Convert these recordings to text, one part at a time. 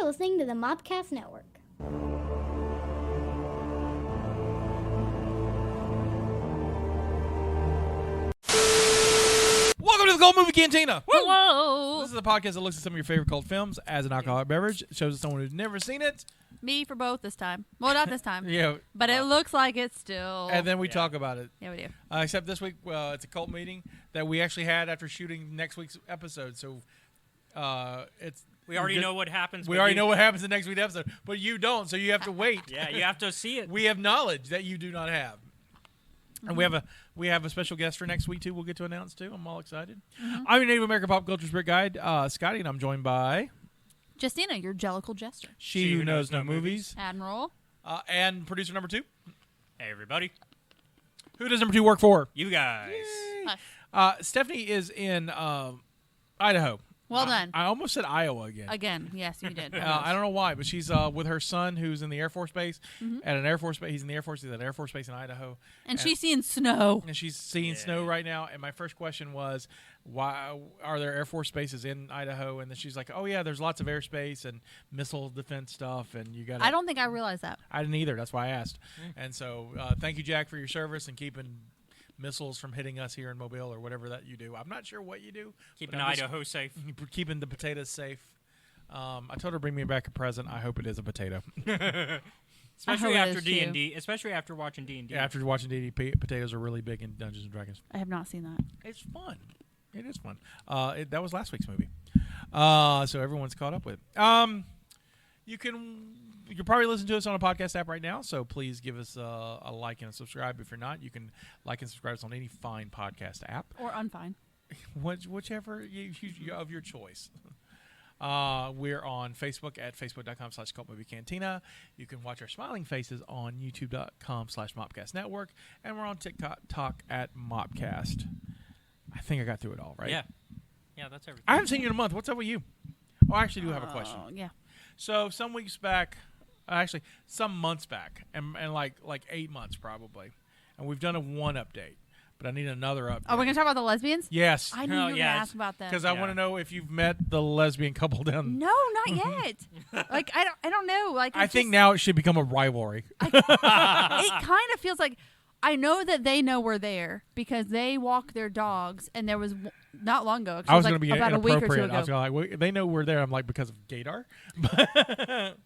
You're listening to the Mopcast Network. Welcome to the Cult Movie Cantina. Hello. This is a podcast that looks at some of your favorite cult films as an alcoholic beverage. It shows someone who's never seen it. Me for both this time. Well, not this time. Yeah. But it looks like it's still. And then we talk about it. Yeah, we do. Except this week, it's a cult meeting that we actually had after shooting next week's episode. So it's. We already know what happens. We already know what happens in next week's episode. But you don't, so you have to wait. Yeah, you have to see it. We have knowledge that you do not have. And we have a special guest for next week, too, we'll get to announce, too. I'm all excited. Mm-hmm. I'm your Native American Pop Culture Spirit Guide, Scotty, and I'm joined by... Jestina, your Jellicle Jester. She who knows no movies. Admiral. And producer number 2. Hey, everybody. Who does number 2 work for? You guys. Stephanie is in Idaho. Well done. I almost said Iowa again. Again, yes, you did. I don't know why, but she's with her son, who's in the Air Force Base. At an Air Force base. He's in the Air Force. He's at an Air Force Base in Idaho. And she's seeing snow. And she's seeing snow right now. And my first question was, why are there Air Force bases in Idaho? And then she's like, oh, yeah, there's lots of airspace and missile defense stuff. And you got. I don't think I realized that. I didn't either. That's why I asked. And so thank you, Jack, for your service and keeping missiles from hitting us here in Mobile or whatever that you do. I'm not sure what you do. Keeping Idaho safe. Keeping the potatoes safe. I told her to bring me back a present. I hope it is a potato. Especially after D&D. Especially after watching D&D. Yeah, after watching D&D, potatoes are really big in Dungeons & Dragons. I have not seen that. It's fun. It is fun. That was last week's movie. So everyone's caught up with it. You can probably listen to us on a podcast app right now, so please give us a like and a subscribe. If you're not, you can like and subscribe us on any fine podcast app. Or unfine. Whichever of your choice. We're on Facebook at facebook.com/Cult Movie Cantina. You can watch our smiling faces on youtube.com/Mopcast Network. And we're on TikTok at Mopcast. I think I got through it all, right? Yeah. Yeah, that's everything. I haven't seen you in a month. What's up with you? Oh, I actually do have a question. Yeah. So some weeks back, actually some months back, and like 8 months probably, and we've done one update, but I need another update. Are we going to talk about the lesbians? Yes. I knew you were going to ask about them. Because I want to know if you've met the lesbian couple down. No, not yet. Like I don't know. Like I think now it should become a rivalry. It kind of feels like I know that they know we're there because they walk their dogs, and there was not long ago. I was going to be about a week or two ago. I was going to they know we're there. I'm like, because of gaydar?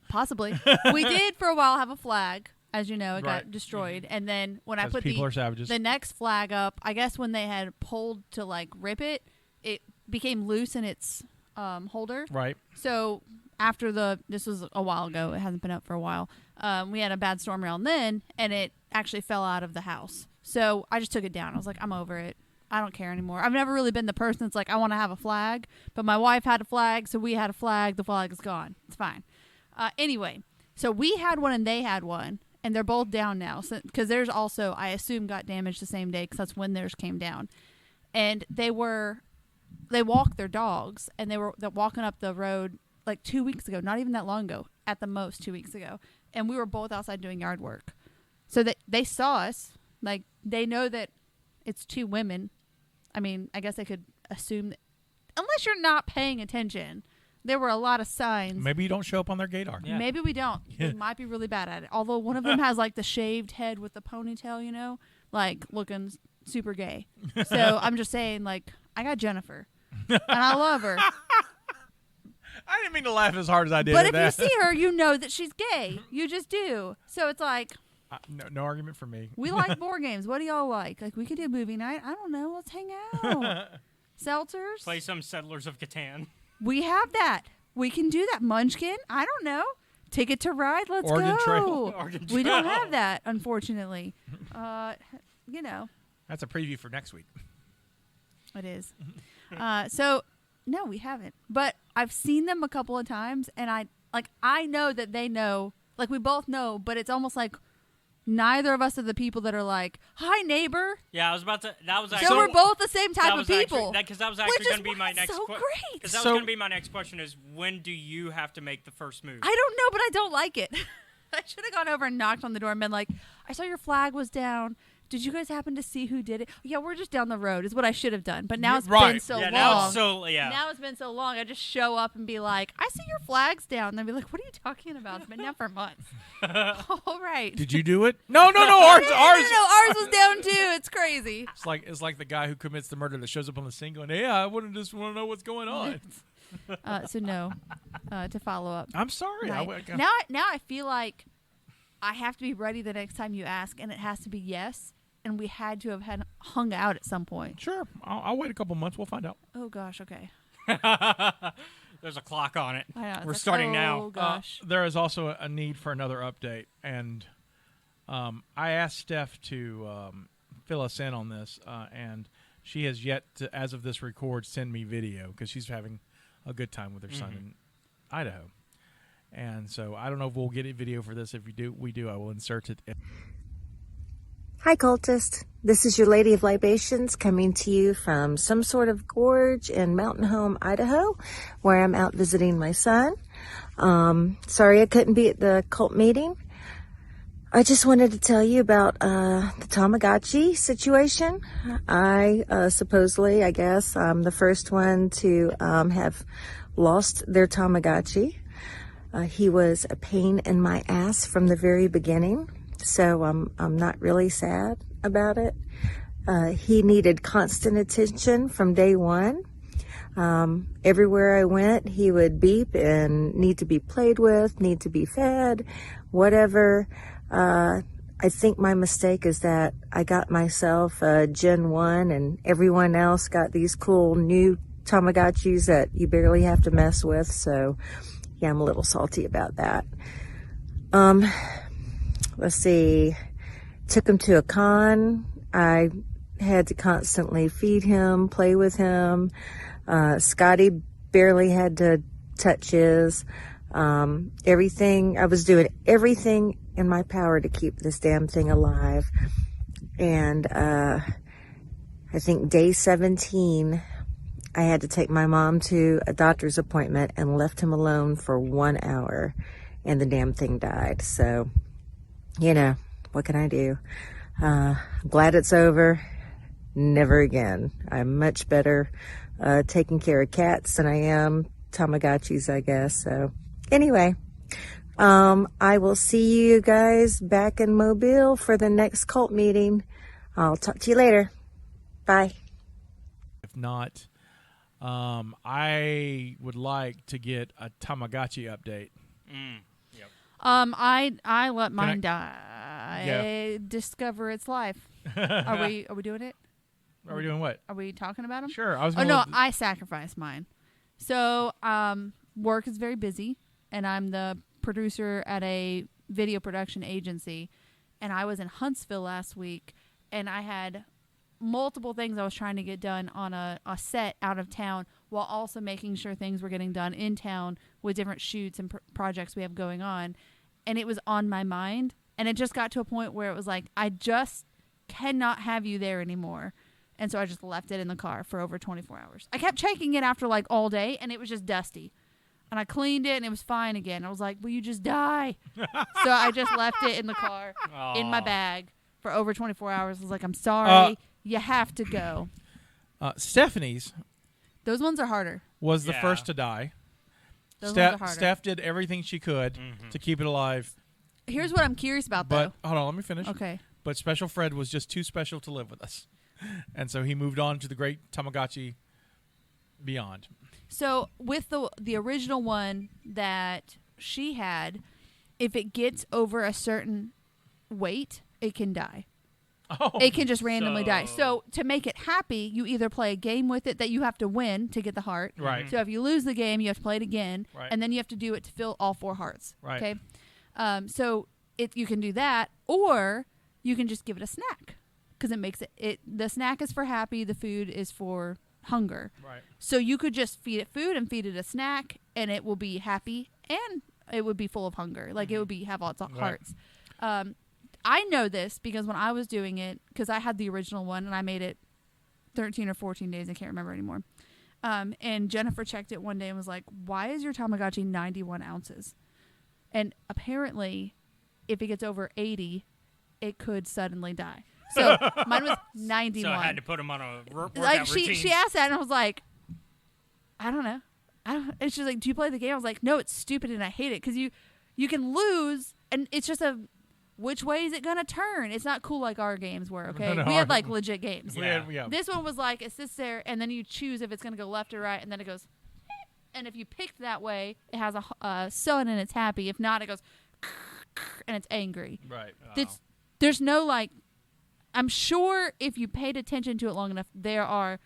Possibly. We did for a while have a flag. As you know, it got destroyed. And then when I put the next flag up, I guess when they had pulled to like rip it, it became loose in its holder. Right. So after this was a while ago. It hasn't been up for a while. We had a bad storm around then, and it actually fell out of the house. So I just took it down. I was like, I'm over it. I don't care anymore. I've never really been the person that's like, I want to have a flag. But my wife had a flag, so we had a flag. The flag is gone. It's fine. Anyway, so we had one and they had one, and they're both down now. Because theirs also, I assume, got damaged the same day because that's when theirs came down. And they walked their dogs, and they're walking up the road like 2 weeks ago, not even that long ago, at the most 2 weeks ago. And we were both outside doing yard work. So they saw us. Like, they know that it's two women. I mean, I guess they could assume that, unless you're not paying attention, there were a lot of signs. Maybe you don't show up on their gaydar. Yeah. Maybe we don't. We might be really bad at it. Although one of them has like the shaved head with the ponytail, you know, like looking super gay. So I'm just saying, like, I got Jennifer, and I love her. I didn't mean to laugh as hard as I did. But if you see her, you know that she's gay. You just do. So it's like. No argument for me. We like board games. What do y'all like? Like, we could do a movie night. I don't know. Let's hang out. Seltzers. Play some Settlers of Catan. We have that. We can do that. Munchkin. I don't know. Ticket to Ride. Let's Oregon go. Trail. Oregon We Trail. don't have that, unfortunately. You know. That's a preview for next week. It is. So, no, we haven't. But I've seen them a couple of times, and I know that they know. Like, we both know, but it's almost like neither of us are the people that are like, "Hi, neighbor." Yeah, I was about to. That was actually. So we're both the same type of people. Because that was actually going to be my next question. Great. Because that was going to be my next question: is when do you have to make the first move? I don't know, but I don't like it. I should have gone over and knocked on the door and been like, "I saw your flag was down. did you guys happen to see who did it? Yeah, we're just down the road is what I should have done. But now it's Right. been so Yeah, long. now it's so Now it's been so long. I just show up and be like, I see your flags down. And they'll be like, what are you talking about? It's been down for months. All right. Did you do it? No. Ours. Ours was down too. It's crazy. It's like the guy who commits the murder that shows up on the scene going, "Yeah, I just want to know what's going on." So no, to follow up. I'm sorry. Right. Now I feel like I have to be ready the next time you ask, and it has to be yes. And we had to have hung out at some point. Sure. I'll wait a couple months. We'll find out. Oh gosh. Okay. There's a clock on it. I know, We're it's starting oh, now. Oh gosh. There is also a need for another update, and I asked Steph to fill us in on this, and she has yet to, as of this record, send me video because she's having a good time with her son in Idaho. And so I don't know if we'll get a video for this. If we do, I will insert it. Hi, cultist. This is your Lady of Libations coming to you from some sort of gorge in Mountain Home, Idaho, where I'm out visiting my son. Sorry I couldn't be at the cult meeting. I just wanted to tell you about the Tamagotchi situation. I supposedly, I guess, I'm the first one to have lost their Tamagotchi. He was a pain in my ass from the very beginning, so I'm not really sad about it. He needed constant attention from day one. Everywhere I went, he would beep and need to be played with, need to be fed, whatever. I think my mistake is that I got myself a Gen 1 and everyone else got these cool new Tamagotchis that you barely have to mess with. So yeah, I'm a little salty about that. Let's see. Took him to a con. I had to constantly feed him, play with him. Scotty barely had to touch his. I was doing everything in my power to keep this damn thing alive. And I think day 17, I had to take my mom to a doctor's appointment and left him alone for 1 hour, and the damn thing died. So, what can I do? Glad it's over. Never again. I'm much better taking care of cats than I am Tamagotchis, I guess. So anyway, I will see you guys back in Mobile for the next cult meeting. I'll talk to you later. Bye. If not, I would like to get a Tamagotchi update. Yep. I let mine die. Yeah. Discover its life. Are we doing it? Are we doing what? Are we talking about them? Sure. I was. Oh no, I sacrificed mine. So work is very busy, and I'm the producer at a video production agency, and I was in Huntsville last week, and I had multiple things I was trying to get done on a set out of town, while also making sure things were getting done in town with different shoots and projects we have going on. And it was on my mind, and it just got to a point where it was like, I just cannot have you there anymore. And so I just left it in the car for over 24 hours. I kept checking it after like all day, and it was just dusty. And I cleaned it, and it was fine again. I was like, will you just die? So I just left it in the car, in my bag, for over 24 hours. I was like, I'm sorry. You have to go. Stephanie's. Those ones are harder. Was the first to die. Those ones are harder. Steph did everything she could to keep it alive. Here's what I'm curious about, though. But hold on, let me finish. Okay. But Special Fred was just too special to live with us. And so he moved on to the great Tamagotchi beyond. So with the original one that she had, if it gets over a certain weight, it can die. Oh, it can just randomly die. So to make it happy, you either play a game with it that you have to win to get the heart. Right. So if you lose the game, you have to play it again. Right. And then you have to do it to fill all 4 hearts. Right. Okay. So you can do that, or you can just give it a snack, because it makes it. The snack is for happy. The food is for hunger. Right. So you could just feed it food and feed it a snack, and it will be happy, and it would be full of hunger. Like it would have lots of hearts. I know this because when I was doing it, because I had the original one and I made it 13 or 14 days. I can't remember anymore. And Jennifer checked it one day and was like, why is your Tamagotchi 91 ounces? And apparently, if it gets over 80, it could suddenly die. So mine was 91. So I had to put him on a workout like routine. she asked that, and I was like, I don't know. And she's like, do you play the game? I was like, no, it's stupid and I hate it because you can lose, and it's just which way is it gonna turn? It's not cool like our games were. Okay, No, we had like legit games. Yeah. This one was like it sits there, and then you choose if it's gonna go left or right, and then it goes. And if you picked that way, it has a sun and it's happy. If not, it goes and it's angry. Right. There's no like. I'm sure if you paid attention to it long enough, there are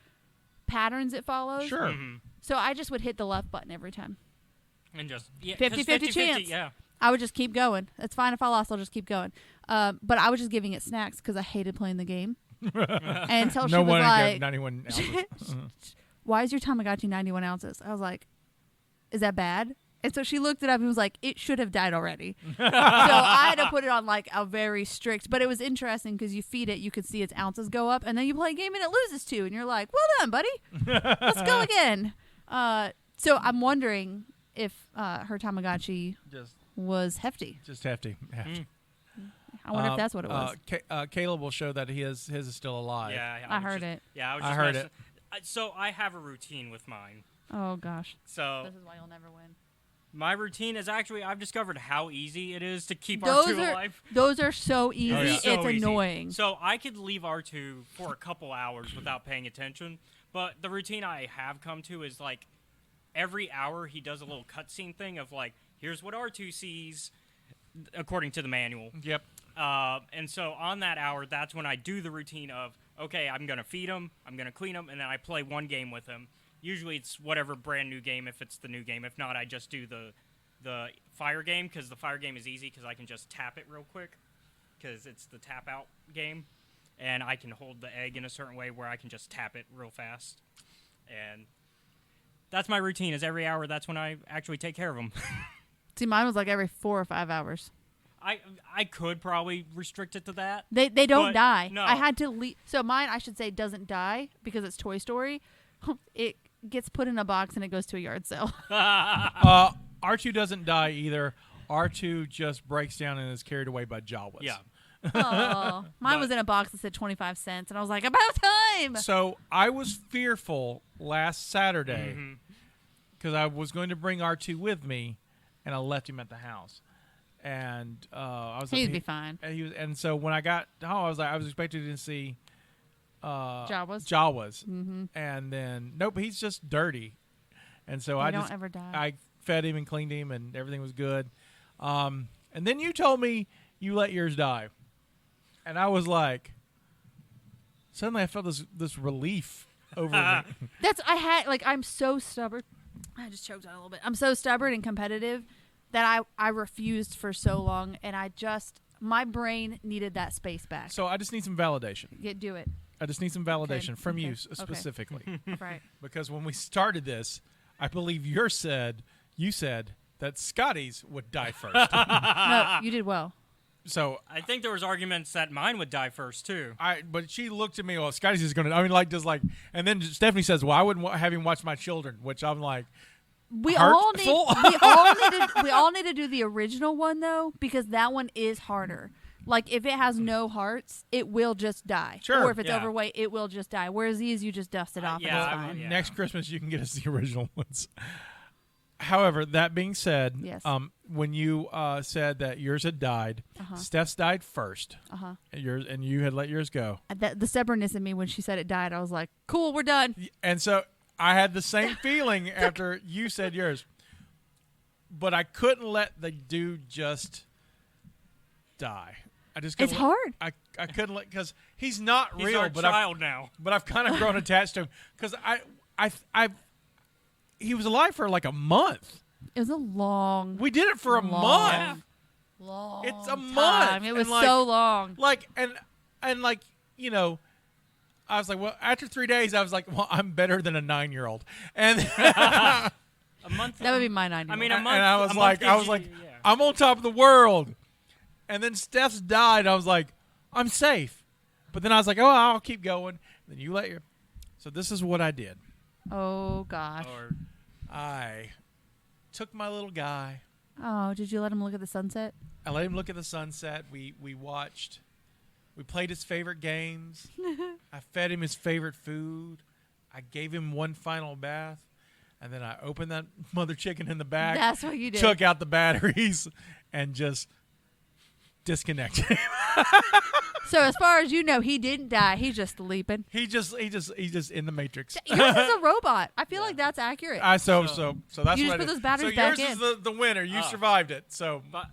patterns it follows. Sure. Mm-hmm. So I just would hit the left button every time. And just 50-50 chance. Yeah. I would just keep going. It's fine if I lost. I'll just keep going. But I was just giving it snacks because I hated playing the game. And until she No was one like, 91 ounces. why is your Tamagotchi 91 ounces? I was like, is that bad? And so she looked it up and was like, it should have died already. So I had to put it on like a very strict, but it was interesting because you feed it, you could see its ounces go up, and then you play a game and it loses 2, and you're like, well done, buddy. Let's go again. So I'm wondering if her Tamagotchi was hefty. Just hefty. I wonder if that's what it was. Caleb will show that his is still alive. Yeah. I heard it. Yeah, I heard it. So I have a routine with mine. Oh, gosh. So This is why you'll never win. my routine is actually, I've discovered how easy it is to keep R2 alive. Those are so easy. Oh, yeah. It's So easy. annoying. So I could leave R2 for a couple hours without paying attention, but the routine I have come to is like every hour he does a little cutscene thing of like, here's what R2 sees according to the manual. Yep. And so on that hour, that's when I do the routine of, okay, I'm going to feed him, I'm going to clean him, and then I play one game with him. Usually it's whatever brand new game if it's the new game. If not, I just do the fire game because the fire game is easy because I can just tap it real quick because it's the tap out game. And I can hold the egg in a certain way where I can just tap it real fast. And that's my routine is every hour. That's when I actually take care of them. See, mine was like every 4 or 5 hours. I could probably restrict it to that. They don't But, die. no. I had to leave. So mine, I should say, doesn't die because it's Toy Story. It gets put in a box and it goes to a yard sale. R2 doesn't die either. R2 just breaks down and is carried away by Jawas. Yeah. Oh, mine was in a box that said 25 cents, and I was like, about time. So I was fearful last Saturday because I was going to bring R2 with me, and I left him at the house. And I was He'd be fine. And so when I got home, I was expecting to see Jawas. And then nope, he's just dirty. And so They don't ever die. I fed him and cleaned him, and everything was good. And then you told me you let yours die, and I was like, suddenly I felt this relief over me. I'm so stubborn. I just choked on it a little bit. I'm so stubborn and competitive that I refused for so long, and my brain needed that space back. So I just need some validation. Do it. I just need some validation from you Okay. specifically. Right. Because when we started this, I believe you said that Scotty's would die first. No, you did well. So I think there was arguments that mine would die first too. but she looked at me. Well, Scotty's is going to. I mean, and then Stephanie says, "Well, I wouldn't have him watch my children," which I'm like, We all hurtful? need to do the original one though, because that one is harder. Like if it has no hearts, it will just die. Sure. Or if it's Yeah. overweight, it will just die. Whereas these, you just dust it off. yeah, and it's I fine. mean, yeah. Next Christmas you can get us the original ones. However, that being said, Yes. When you said that yours had died, Steph's died first. And you had let yours go. The stubbornness in me when she said it died, I was like, "Cool, we're done." And so I had the same feeling after you said yours, but I couldn't let the dude just die. I just couldn't It's hard. I couldn't let because he's not He's real, our but child now. I've kind of grown attached to him because he was alive for like a month. It was a long. We did it for a Long. month. Long It's a time. month. It was And, so long. Like and I was like, well, after 3 days, I was like, well, I'm better than a 9-year-old, and A month. That would be my 9-year-old. I mean, a month. and I was a like, month gives you- yeah. I'm on top of the world. And then Steph's died. I was like, I'm safe. But then I was like, oh, I'll keep going. Then you let your. So this is what I did. Oh gosh. Or I took my little guy. Oh, did you let him look at the sunset? I let him look at the sunset. We watched We played his favorite games. I fed him his favorite food. I gave him one final bath. And then I opened that mother chicken in the back. That's what you did. Took out the batteries and just disconnected him. So as far as you know, he didn't die. He's just sleeping. He's just in the Matrix. Yours is a robot. I feel like that's accurate. So that's You what I just put did. those batteries so back yours in. is the winner. You survived it. So But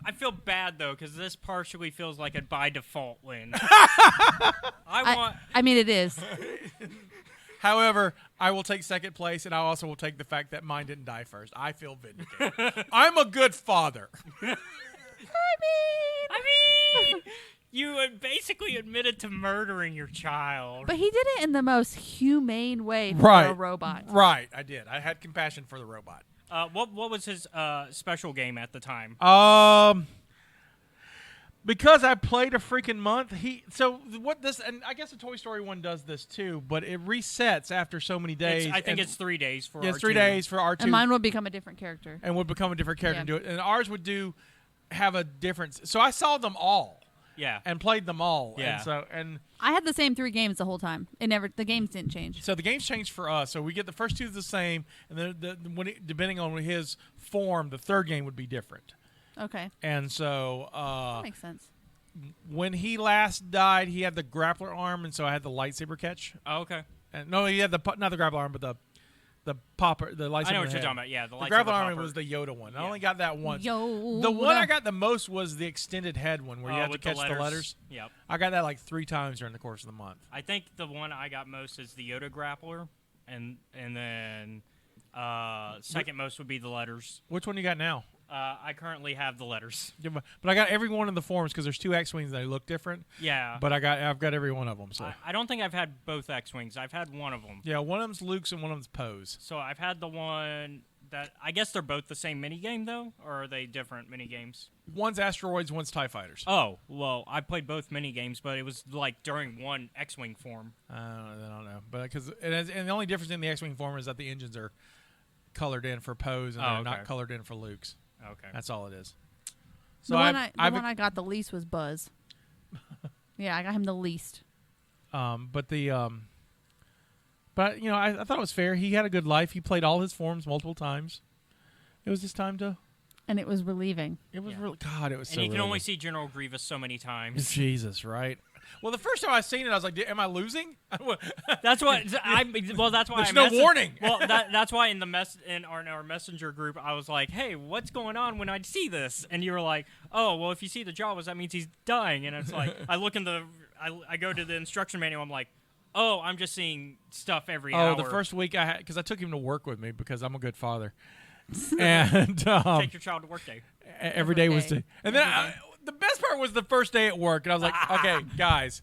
I feel bad though because this partially feels like a by default win. I mean, it is. However, I will take second place, and I also will take the fact that mine didn't die first. I feel vindicated. I'm a good father. I mean, you basically admitted to murdering your child. But he did it in the most humane way for Right. a robot. Right, I did. I had compassion for the robot. What was his special game at the time? Because I played a freaking month, and I guess the Toy Story one does this too, but it resets after so many days. I think it's 3 days for R2. it's 3 days for R2. And mine will become a different character. and would become a different character Yeah. and do it. And ours would have a difference. So I saw them all Yeah. and played them all. Yeah. And I had the same 3 games the whole time. The games didn't change. so the games changed for us. So we get the first 2 the same, and then depending on his form, the third game would be different. Okay. And so That makes sense. when he last died, he had the grappler arm, and so I had the lightsaber catch. Oh, okay. And no, he had not the grappler arm, but the popper, the lightsaber. I know what head. you're talking about. Yeah, the The lightsaber grappler arm popper. was the Yoda one. I Yeah. only got that once. Yo. The one I got the most was the extended head one, where you have to with catch the letters. Yep. I got that like 3 times during the course of the month. I think the one I got most is the Yoda grappler, and then second most would be the letters. Which one you got now? I currently have the letters. Yeah, but I got every one of the forms because there's 2 X-wings that look different. Yeah. But I've got every one of them. So I don't think I've had both X-wings. I've had one of them. yeah, one of them's Luke's and one of them's Poe's. So I've had the one that I guess they're both the same minigame though, or are they different minigames? One's asteroids, one's TIE fighters. Oh, well, I played both minigames, but it was like during one X-wing form. I don't know, but because and the only difference in the X-wing form is that the engines are colored in for Poe's and they're not okay. colored in for Luke's. Okay. That's all it is. The one I got the least was Buzz. Yeah, I got him the least. But you know, I thought it was fair. He had a good life. He played all his forms multiple times. It was his time to. And it was relieving. It was Yeah. really God. It was And so. you can only relieving. see General Grievous so many times. Jesus, right? Well, the first time I seen it, I was like, "Am I losing?" That's what that's why There's I no messaged- warning. Well, that's why in our messenger group, I was like, "Hey, what's going on when I see this?" And you were like, "Oh, well, if you see the Jawas, that means he's dying." And it's like, I look in I go to the instruction manual. I'm like, "Oh, I'm just seeing stuff every hour." The first week I had because I took him to work with me because I'm a good father, and take your child to work day. every day was to. And then the best part was the first day at work, and I was like, "Okay, guys,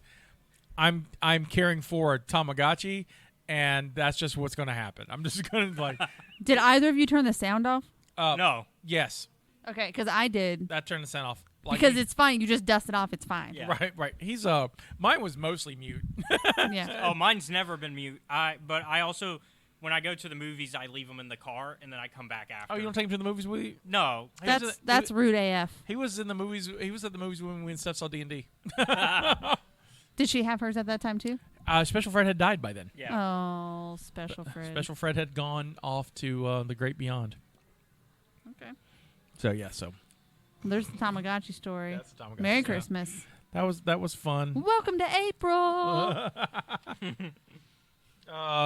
I'm caring for a Tamagotchi, and that's just what's going to happen. I'm just going to like." Did either of you turn the sound off? No. Yes, Okay, because I did. that turned the sound off. Because it's fine. You just dust it off. It's fine. Yeah. Right. He's mine was mostly mute. Yeah. Oh, mine's never been mute. But I also, when I go to the movies, I leave them in the car and then I come back after. Oh, you don't take him to the movies with you? No. That's rude AF. He was in the movies. He was at the movies when we and Steph saw D&D. Did she have hers at that time too? Special Fred had died by then. Yeah. Oh, Special Fred. Special Fred had gone off to the great beyond. Okay. So yeah, so There's the Tamagotchi story. that's the Tamagotchi. Merry Yeah. Christmas. That was fun. Welcome to April.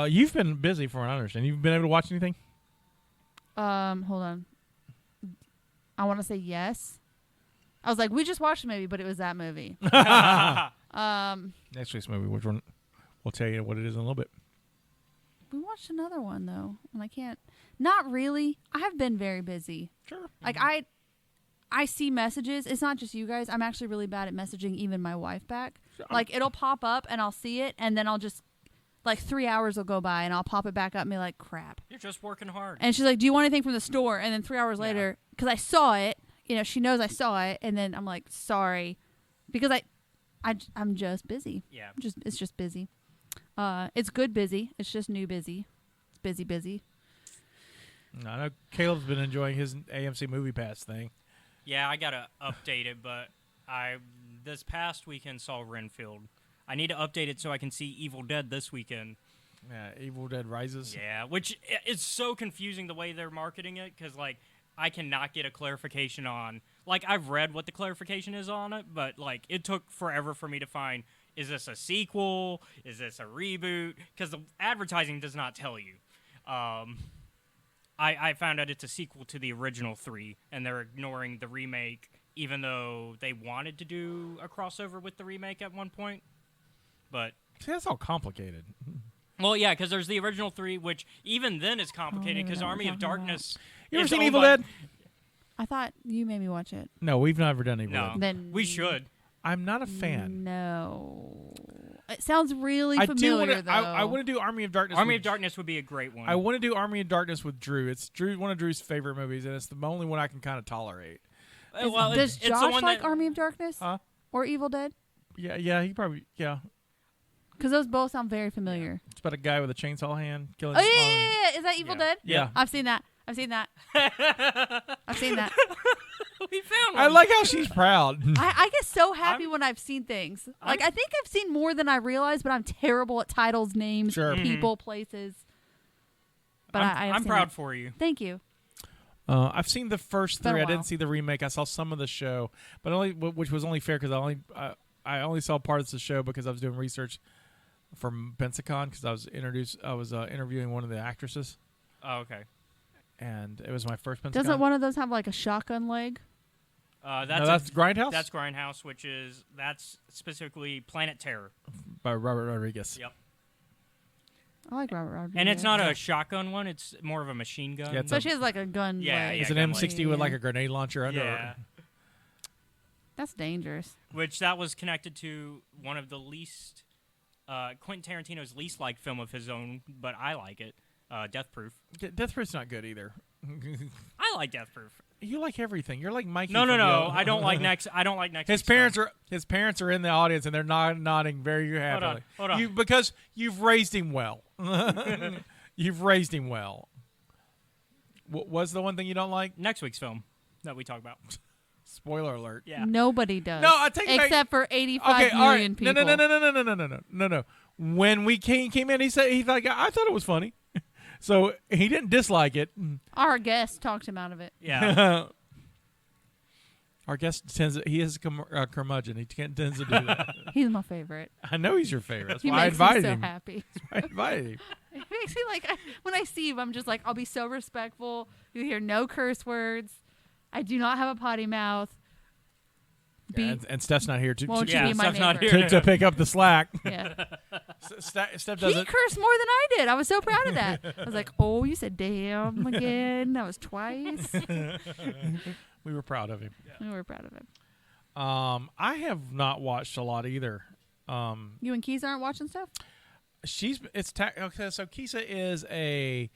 You've been busy for an understand. You've been able to watch anything? Hold on. I want to say yes. I was like, we just watched a movie, but it was that movie. Next week's movie, which one? We'll tell you what it is in a little bit. We watched another one though, and I can't. Not really. I have been very busy. Sure. Like I see messages. It's not just you guys. I'm actually really bad at messaging even my wife back. Like it'll pop up and I'll see it, and then I'll just like 3 hours will go by and I'll pop it back up and be like, crap. You're just working hard. And she's like, do you want anything from the store? And then 3 hours later, because I saw it, she knows I saw it, and then I'm like, sorry, because I'm just busy. Yeah. It's just busy. It's good busy. It's just new busy. It's busy. I know Caleb's been enjoying his AMC Movie Pass thing. Yeah, I gotta update it, but this past weekend saw Renfield. I need to update it so I can see Evil Dead this weekend. Yeah, Evil Dead Rises. Yeah, which is so confusing the way they're marketing it, because, like, I cannot get a clarification on... Like, I've read what the clarification is on it, but, like, it took forever for me to find, is this a sequel? Is this a reboot? Because the advertising does not tell you. I found out it's a sequel to the original 3, and they're ignoring the remake, even though they wanted to do a crossover with the remake at one point. But... See, that's all complicated. Well, yeah, because there's the original 3, which even then is complicated, because Army of Darkness... You ever is seen owned Evil by- Dead? I thought you made me watch it. No, we've never done Evil No, Dead. Then we should. I'm not a fan. No. It sounds really I familiar, do though. I want to do Army of Darkness. Army with, of Darkness would be a great one. I want to do Army of Darkness with Drew. It's one of Drew's favorite movies, and it's the only one I can kind of tolerate. Well, Does it's the Josh one like that, Army of Darkness? Huh? Or Evil Dead? Yeah, he probably, yeah. Because those both sound very familiar. It's about a guy with a chainsaw hand killing. Oh, yeah. Is that Evil Yeah. Dead? Yeah. I've seen that. I've seen that. we found one. I like how she's proud. I get so happy when I've seen things. Like, I think I've seen more than I realize, but I'm terrible at titles, names, Sure. people, places. But I'm I've seen proud it. for you. Thank you. I've seen the first been a 3. I while. didn't see the remake. I saw some of the show, but only which was only fair because I only saw parts of the show because I was doing research from Pensacon because I was interviewing one of the actresses, Oh, okay. and it was my first Pensacon. Doesn't one of those have like a shotgun leg? That's Grindhouse. That's Grindhouse, that's specifically Planet Terror. by Robert Rodriguez. Yep. I like Robert Rodriguez. And it's not a shotgun one; it's more of a machine gun. Yeah, it's So she has like a gun Yeah, leg. It's an gun M60 with like a grenade launcher under yeah. it. That's dangerous. Which that was connected to one of the least Quentin Tarantino's least liked film of his own, but I like it. Death Proof. Death Proof's not good either. I like Death Proof. You like everything. You're like Mikey. No. from I don't like next. I don't like next. His parents are in the audience and they're nodding very happily. Hold on. Because you've raised him well. You've raised him well. What's the one thing you don't like? Next week's film that we talk about. Spoiler alert. Yeah. Nobody does. No, I take it back. except for 85 million people. No. When we came in, he's like, I thought it was funny. So he didn't dislike it. Our guest talked him out of it. Yeah. Our guest he is a curmudgeon. He tends to do that. He's my favorite. I know he's your favorite. That's He why I makes me invited so him. happy. I invited him. It makes me like when I see him, I'm just like, I'll be so respectful. You hear no curse words. I do not have a potty mouth. And Steph's not here Won't Yeah, you be my Steph's not neighbor? here. to pick up the slack. Yeah. Steph He doesn't. cursed more than I did. I was so proud of that. I was like, oh, you said damn again. That was twice. We were proud of him. We were proud of him. I have not watched a lot either. You and Keys aren't watching stuff? Okay, so Kisa is a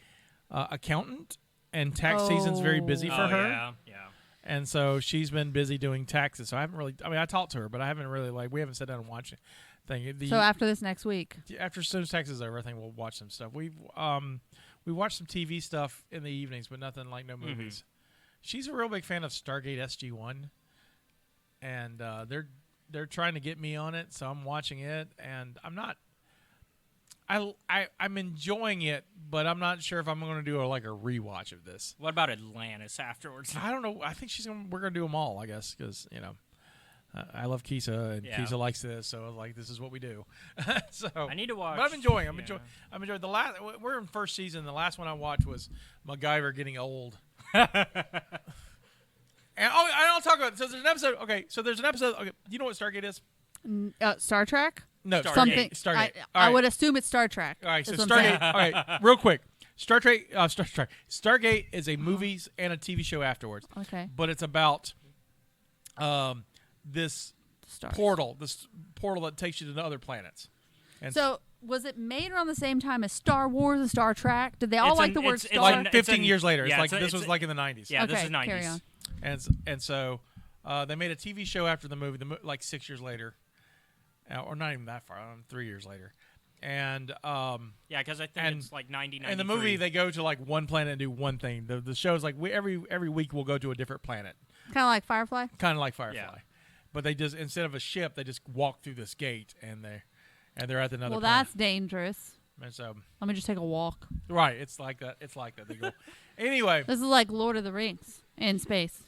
accountant, and tax season's very busy for her. Yeah. And so she's been busy doing taxes. So I haven't really. I mean, I talked to her, but I haven't really we haven't sat down and watched anything. So after this next week. After soon as taxes is over, I think we'll watch some stuff. We watched some TV stuff in the evenings, but nothing like no movies. She's a real big fan of Stargate SG-1, and they're trying to get me on it, so I'm watching it, and I'm not. I'm enjoying it, but I'm not sure if I'm going to do a rewatch of this. What about Atlantis afterwards? I don't know. I think we're going to do them all, I guess, because I love Kisa and Kisa likes this, so this is what we do. So I need to watch. But I'm enjoying. I'm enjoying the last. We're in first season. The last one I watched was MacGyver getting old. And I'll talk about it. So there's an episode. Okay, Okay, you know what Stargate is? Star Trek? No, Stargate. Something. Stargate. I would assume it's Star Trek. All right, so is what I'm saying. Stargate. All right, real quick. Stargate is a movies and a TV show afterwards. Okay. But it's about this Stars. portal that takes you to other planets. And So was it made around the same time as Star Wars and Star Trek? Did they all like the word it's Star? like 15 years later. yeah, This was like in the 90s. Yeah, okay, this is 90s. carry on. And so they made a TV show after the movie, like 6 years later. Or not even that far, 3 years later. And Yeah, because I think it's like 90, in the movie, they go to one planet and do one thing. The show's every week we'll go to a different planet. Kind of like Firefly? Kind of like Firefly. Yeah. but they just instead of a ship, they just walk through this gate and they're at another. Well, planet. that's dangerous. And so Let me just take a walk. right, it's like that. It's like that. They go anyway, This is like Lord of the Rings in space.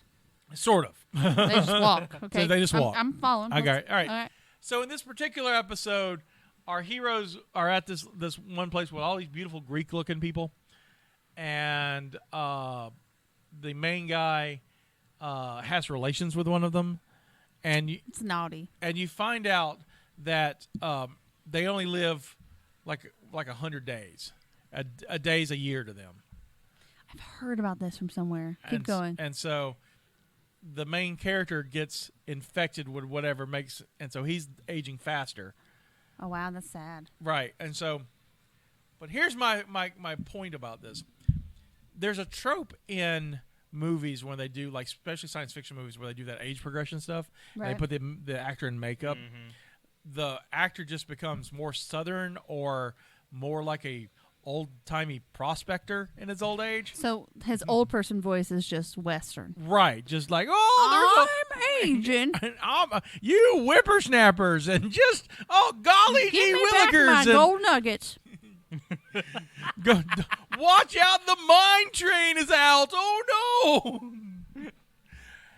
sort of. They just walk. Okay, they just walk. I'm following. Okay, all right. All right. So in this particular episode, our heroes are at this one place with all these beautiful Greek-looking people, and the main guy has relations with one of them, and It's naughty. you find out that they only live like 100 days. A day's a year to them. I've heard about this from somewhere. Keep going. And so the main character gets infected with whatever and so he's aging faster. Oh wow, that's sad. Right. And so, but here's my point about this. There's a trope in movies when they do, like, especially science fiction movies, where they do that age progression stuff. Right. And they put the actor in makeup. The actor just becomes more Southern or more like a old-timey prospector in his old age. So his old person voice is just Western. Right. Just like, oh, I'm aging. you whippersnappers, and just, golly gee Give me back my willikers. gold nuggets. Watch out, the mine train is out. Oh, no.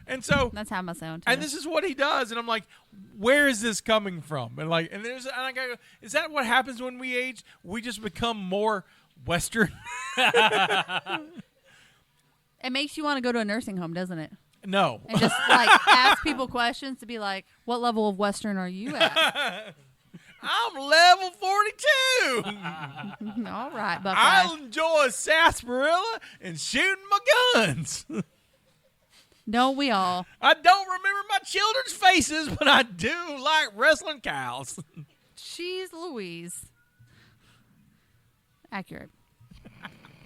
And so, That's how I sound too. and this is what he does, and I'm like, where is this coming from? And like, and I go, is that what happens when we age? We just become more Western. It makes you want to go to a nursing home, doesn't it? No, And just like ask people questions to be like, what level of Western are you at? I'm level 42. All right, Buckeye. I'll enjoy sarsaparilla and shooting my guns. Don't we all? I don't remember my children's faces, but I do like wrestling cows. She's Louise. Accurate.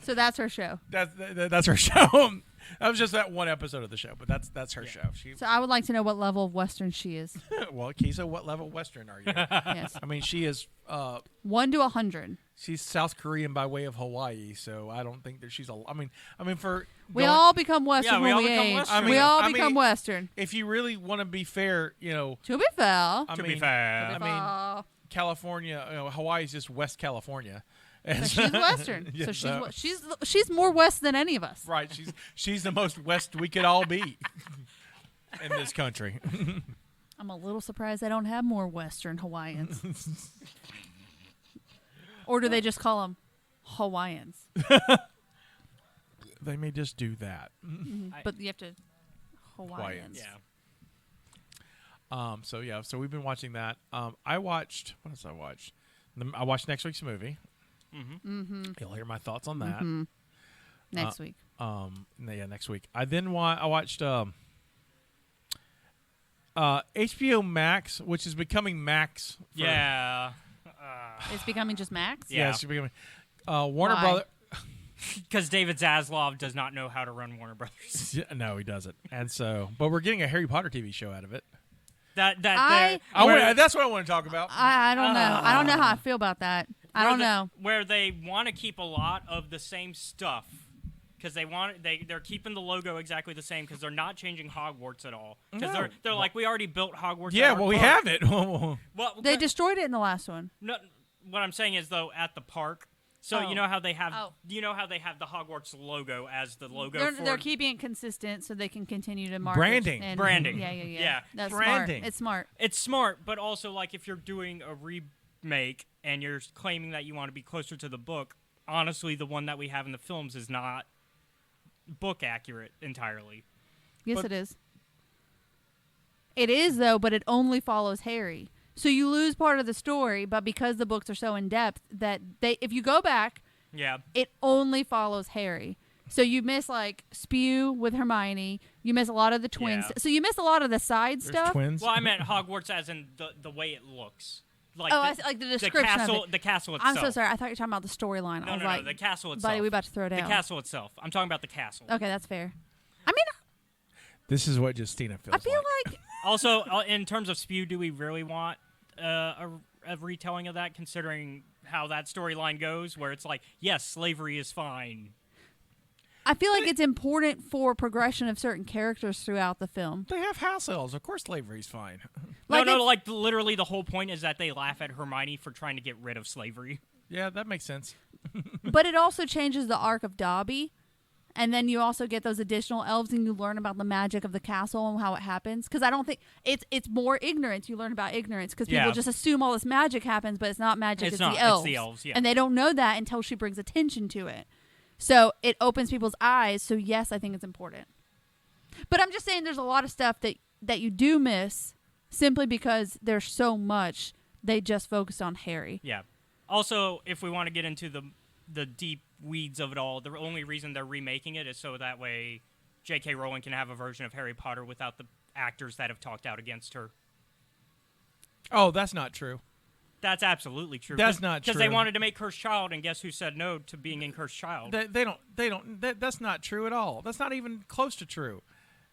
So that's her show. That's her show. That was just that one episode of the show, but that's her show. She, So I would like to know what level of Western she is. well, Kisa, what level Western are you? Yes. I mean, she is 1 to 100. she's South Korean by way of Hawaii, so I don't think that she's a. I mean for We going- all become Western Yeah, we when all we become age. Western. We all I mean, become Western. if you really want to be fair, To be fair. I To mean, be fair. I mean, California, Hawaii's just West California. And So she's Western. Yeah, so she's more West than any of us. right. She's the most West we could all be in this country. I'm a little surprised they don't have more Western Hawaiians. Or do they just call them Hawaiians? They may just do that. But you have to Hawaiians. Yeah. So we've been watching that. I watched. What else I watched? I watched next week's movie. Mm-hmm. You'll hear my thoughts on that. Next week. Next week. I watched HBO Max, which is becoming Max. Yeah. It's becoming just Max? Yeah. it's becoming Warner Why? Brothers. Because David Zaslav does not know how to run Warner Brothers. No, he doesn't. And so, but we're getting a Harry Potter TV show out of it. I That's what I want to talk about. I don't know. I don't know how I feel about that. I don't know. Where they want to keep a lot of the same stuff because they're keeping the logo exactly the same because they're not changing Hogwarts at all. Because No. they're like, we already built Hogwarts. Yeah, at our well, we park." have it. Well, They destroyed it in the last one. no, what I'm saying is though at the park. So Oh. you know how they have Oh. the Hogwarts logo as the logo for They're keeping it consistent so they can continue to market. Branding. and- Branding. Yeah. Yeah. That's Branding. smart. It's smart. It's smart, but also like if you're doing a remake and you're claiming that you want to be closer to the book, honestly, the one that we have in the films is not book accurate entirely. Yes, But- it is. It is, though, but it only follows Harry. So you lose part of the story, but because the books are so in depth that if you go back, Yeah. it only follows Harry. So you miss like Spew with Hermione. You miss a lot of the twins. Yeah. So you miss a lot of the side There's stuff. twins. Well, I meant Hogwarts as in the way it looks. Like Oh, I see, like the description castle, of it. the castle itself. I'm so sorry. I thought you were talking about the storyline. No, I was no, like, the castle itself. buddy, we about to throw down. The castle itself. I'm talking about the castle. Okay, that's fair. I mean, This is what Jestina feels I feel like Also, in terms of Spew, do we really want a retelling of that, considering how that storyline goes, where it's like, yes, slavery is fine. I feel like it's important for progression of certain characters throughout the film. They have house elves. Of course slavery's fine. Like literally the whole point is that they laugh at Hermione for trying to get rid of slavery. Yeah, that makes sense. But it also changes the arc of Dobby. And then you also get those additional elves and you learn about the magic of the castle and how it happens. Because I don't think it's more ignorance. You learn about ignorance because people just assume all this magic happens, but it's not magic. It's not. The elves. It's the elves, yeah. And they don't know that until she brings attention to it. So it opens people's eyes. So yes, I think it's important. But I'm just saying there's a lot of stuff that you do miss simply because there's so much they just focused on Harry. Yeah. Also, if we want to get into the deep weeds of it all, the only reason they're remaking it is so that way J.K. Rowling can have a version of Harry Potter without the actors that have talked out against her. Oh, that's not true. That's absolutely true. That's not true. Because they wanted to make Cursed Child, and guess who said no to being in Cursed Child? They don't. That's not true at all. That's not even close to true.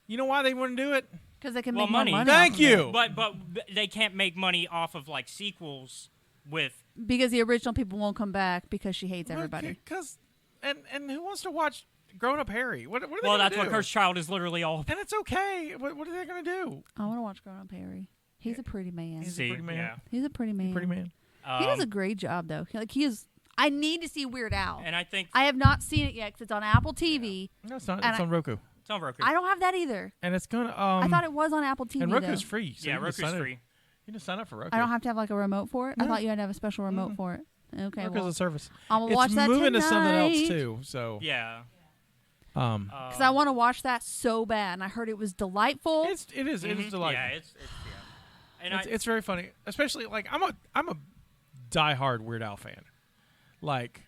You know why they wouldn't do it? Because they can Well, make more money. money. Thank off of you. it. But they can't make money off of like sequels with. Because the original people won't come back because she hates everybody. Because and who wants to watch Grown Up Harry? What are they Well, gonna that's do? what Cursed Child is literally all. And it's okay. What are they gonna do? I want to watch Grown Up Harry. He's a pretty man. He's a pretty man. Yeah. He's a pretty man. Pretty man. He does a great job though. He is. I need to see Weird Al. And I think I have not seen it yet because it's on Apple TV. No, it's not. And It's on Roku. it's on Roku. I don't have that either. And it's gonna. I thought it was on Apple TV. And Roku's though. free. So yeah, you can Roku's sign up- free. You can sign up for Roku. I don't have to have like a remote for it. I No. thought you had to have a special remote for it. Okay, Roku's well, a service. I'm gonna It's watch that moving tonight. to something else too. So Yeah. Because I want to watch that so bad, and I heard it was delightful. it is it is delightful. Yeah, it's and It's very funny, especially like I'm a diehard Weird Al fan, like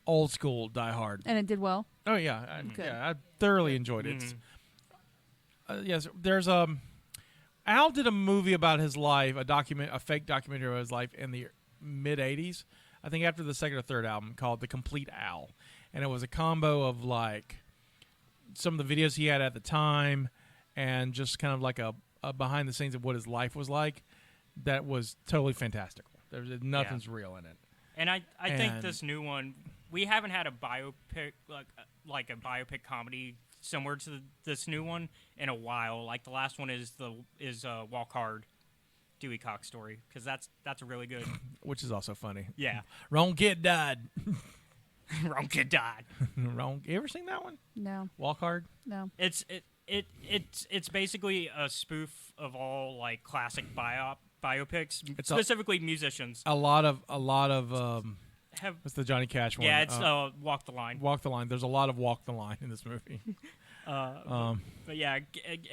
old school diehard. And it did well. Oh yeah, I thoroughly enjoyed it. Yes, there's Al did a movie about his life, a fake documentary about his life in the mid '80s. I think after the second or third album, called The Complete Al, and it was a combo of like some of the videos he had at the time, and just kind of like a behind the scenes of what his life was like. That was totally fantastical. There's nothing's real in it. And I think And- this new one, we haven't had a biopic like a biopic comedy similar to this new one in a while. Like the last one is Walk Hard, Dewey Cox story, because that's really good. Which is also funny. Yeah, Wrong kid died. wrong kid died. Wrong. You ever seen that one? No, Walk Hard. no. It's basically a spoof of all like classic biopics, It's specifically musicians. A lot of Have what's the Johnny Cash one? yeah, it's Walk the Line. Walk the Line. There's a lot of Walk the Line in this movie. But yeah,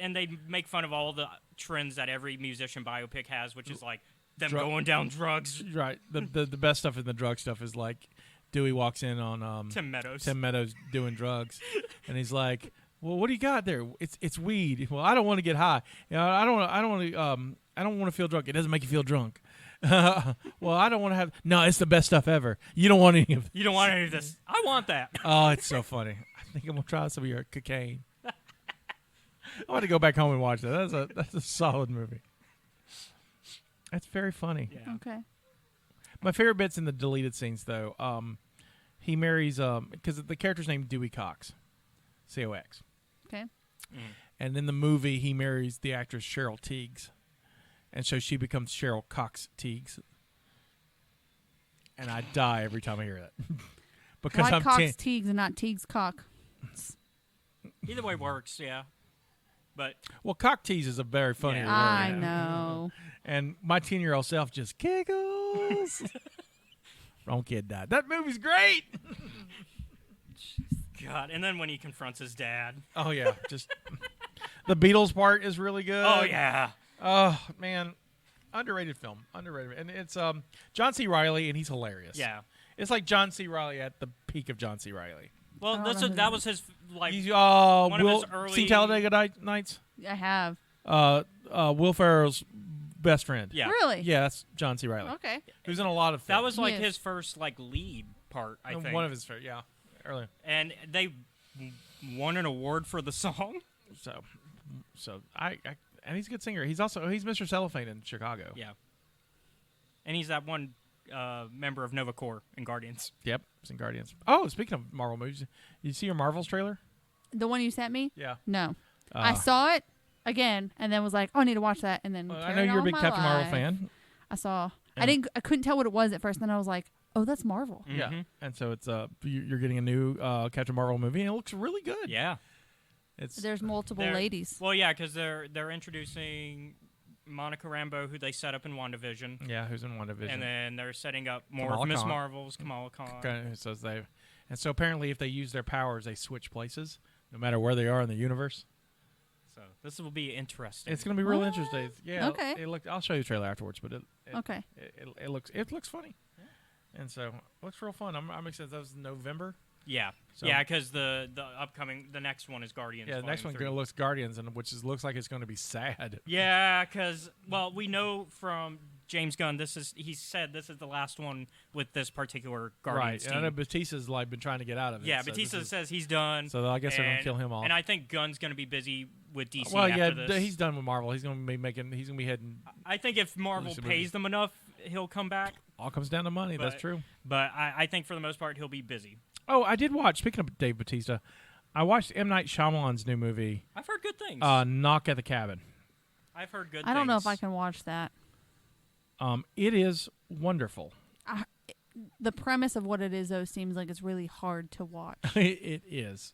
and they make fun of all the trends that every musician biopic has, which is like them going down drugs. Right. The best stuff in the drug stuff is like Dewey walks in on Tim Meadows. Tim Meadows doing drugs, and he's like, "Well, what do you got there? It's weed. Well, I don't want to get high. You know, I don't want to feel drunk. It doesn't make you feel drunk. Well, I don't want to have. No, it's the best stuff ever. You don't want any of. You don't want any of this. I want that. Oh, it's so funny. I think I'm gonna try some of your cocaine. I want to go back home and watch that. That's a solid movie. That's very funny. Yeah. Okay. My favorite bits in the deleted scenes, though, he marries because the character's named Dewey Cox, C-O-X, Okay. and in the movie he marries the actress Cheryl Tiegs, and so she becomes Cheryl Cox Tiegs, and I die every time I hear that because Why I'm Cox Teagues and not Teagues Cock? Either way works. Yeah. But well, cock tease is a very funny Yeah. word, I know. and my 10-year-old self just giggles. Wrong kid died. That movie's great. God, and then when he confronts his dad. Oh yeah, just the Beatles part is really good. Oh yeah. Oh man, underrated film, underrated, and it's John C. Reilly, and he's hilarious. Yeah. It's like John C. Reilly at the peak of John C. Reilly. Well, I don't know who that that was his like. He's one of Will his early- seen Talladega Nights. I have. Will Ferrell's best friend. Yeah. Really? Yeah, that's John C. Reilly. Okay. Who's in a lot of films. That was like Yes. his first like lead part, I think. one of his favorite. Yeah, earlier. And they won an award for the song. So I and he's a good singer. He's Mr. Cellophane in Chicago. Yeah. And he's that one member of Nova Corps in Guardians. Yep, he's in Guardians. Oh, speaking of Marvel movies, you see your Marvels trailer? The one you sent me? Yeah. No. I saw it again and then was like, oh, I need to watch that. And then I know you're a big Captain Marvel fan. I couldn't tell what it was at first. And then I was like, oh, that's Marvel. Mm-hmm. Yeah. And so it's you're getting a new Captain Marvel movie, and it looks really good. Yeah. There's multiple ladies. Well, yeah, because they're introducing Monica Rambeau, who they set up in WandaVision. Yeah, who's in WandaVision. And then they're setting up more Kamala of Miss Khan. Marvel's Kamala Khan. So apparently if they use their powers, they switch places, no matter where they are in the universe. So this will be interesting. It's going to be real interesting. Yeah. Okay. I'll show you the trailer afterwards, but Okay. It looks funny. And so it looks real fun. I'm excited. That was November. Yeah. So- Yeah, because the next one is Guardians. Yeah, the next one Volume 3. looks Guardians, and looks like it's going to be sad. Yeah, because we know from James Gunn, he said this is the last one with this particular Guardians Right, team. and I know Batista's been trying to get out of it. Yeah, so Batista says he's done. So I guess they're going to kill him off. And I think Gunn's going to be busy with DC well, yeah, after this. he's done with Marvel. He's going to be heading. I think if Marvel Release a pays movie. them enough, he'll come back. All comes down to money. That's true. But I think for the most part, he'll be busy. Oh, I did watch. Speaking of Dave Batista, I watched M. Night Shyamalan's new movie, I've heard good things. Knock at the Cabin. I've heard good I don't know if things. I can watch that. It is wonderful. The premise of what it is, though, seems like it's really hard to watch. It is.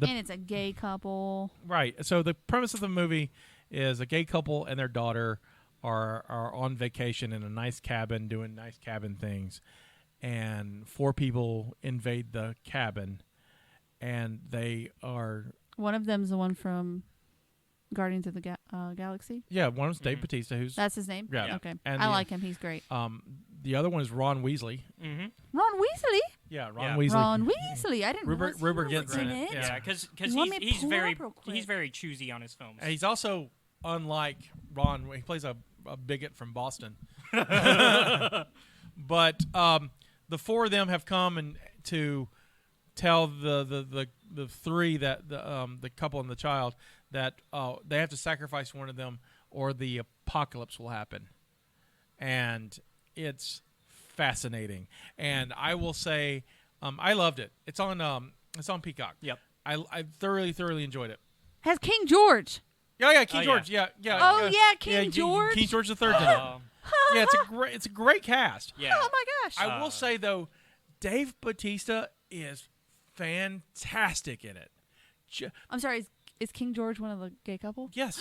And it's a gay couple. Right. So the premise of the movie is a gay couple and their daughter are on vacation in a nice cabin doing nice cabin things, and 4 people invade the cabin, and they are One of them's the one from Guardians of the Galaxy. one of them's Dave Batista, who's That's his name? Yeah. Okay. And I the- like him. He's great. the other one is Ron Weasley. Mm-hmm. Ron Weasley? Yeah, Yeah. Weasley. Ron Weasley. I didn't Rupert- realize he Rupert was gets in in it. it. Yeah. Yeah, because You want me to he's pull it very up real quick? he's very choosy on his films. And he's also unlike Ron. He plays a bigot from Boston. But the 4 of them have come and to tell the 3 that the couple and the child that they have to sacrifice one of them or the apocalypse will happen, and it's fascinating. And I will say, I loved it. It's on Peacock. Yep. I thoroughly enjoyed it. Has King George. Oh yeah, King Oh, George. yeah. Yeah. Oh, yeah, King George. King George the Third. Yeah, it's a great cast. Yeah. Oh, my gosh. I will say though, Dave Batista is fantastic in it. I'm sorry. Is King George one of the gay couple? Yes,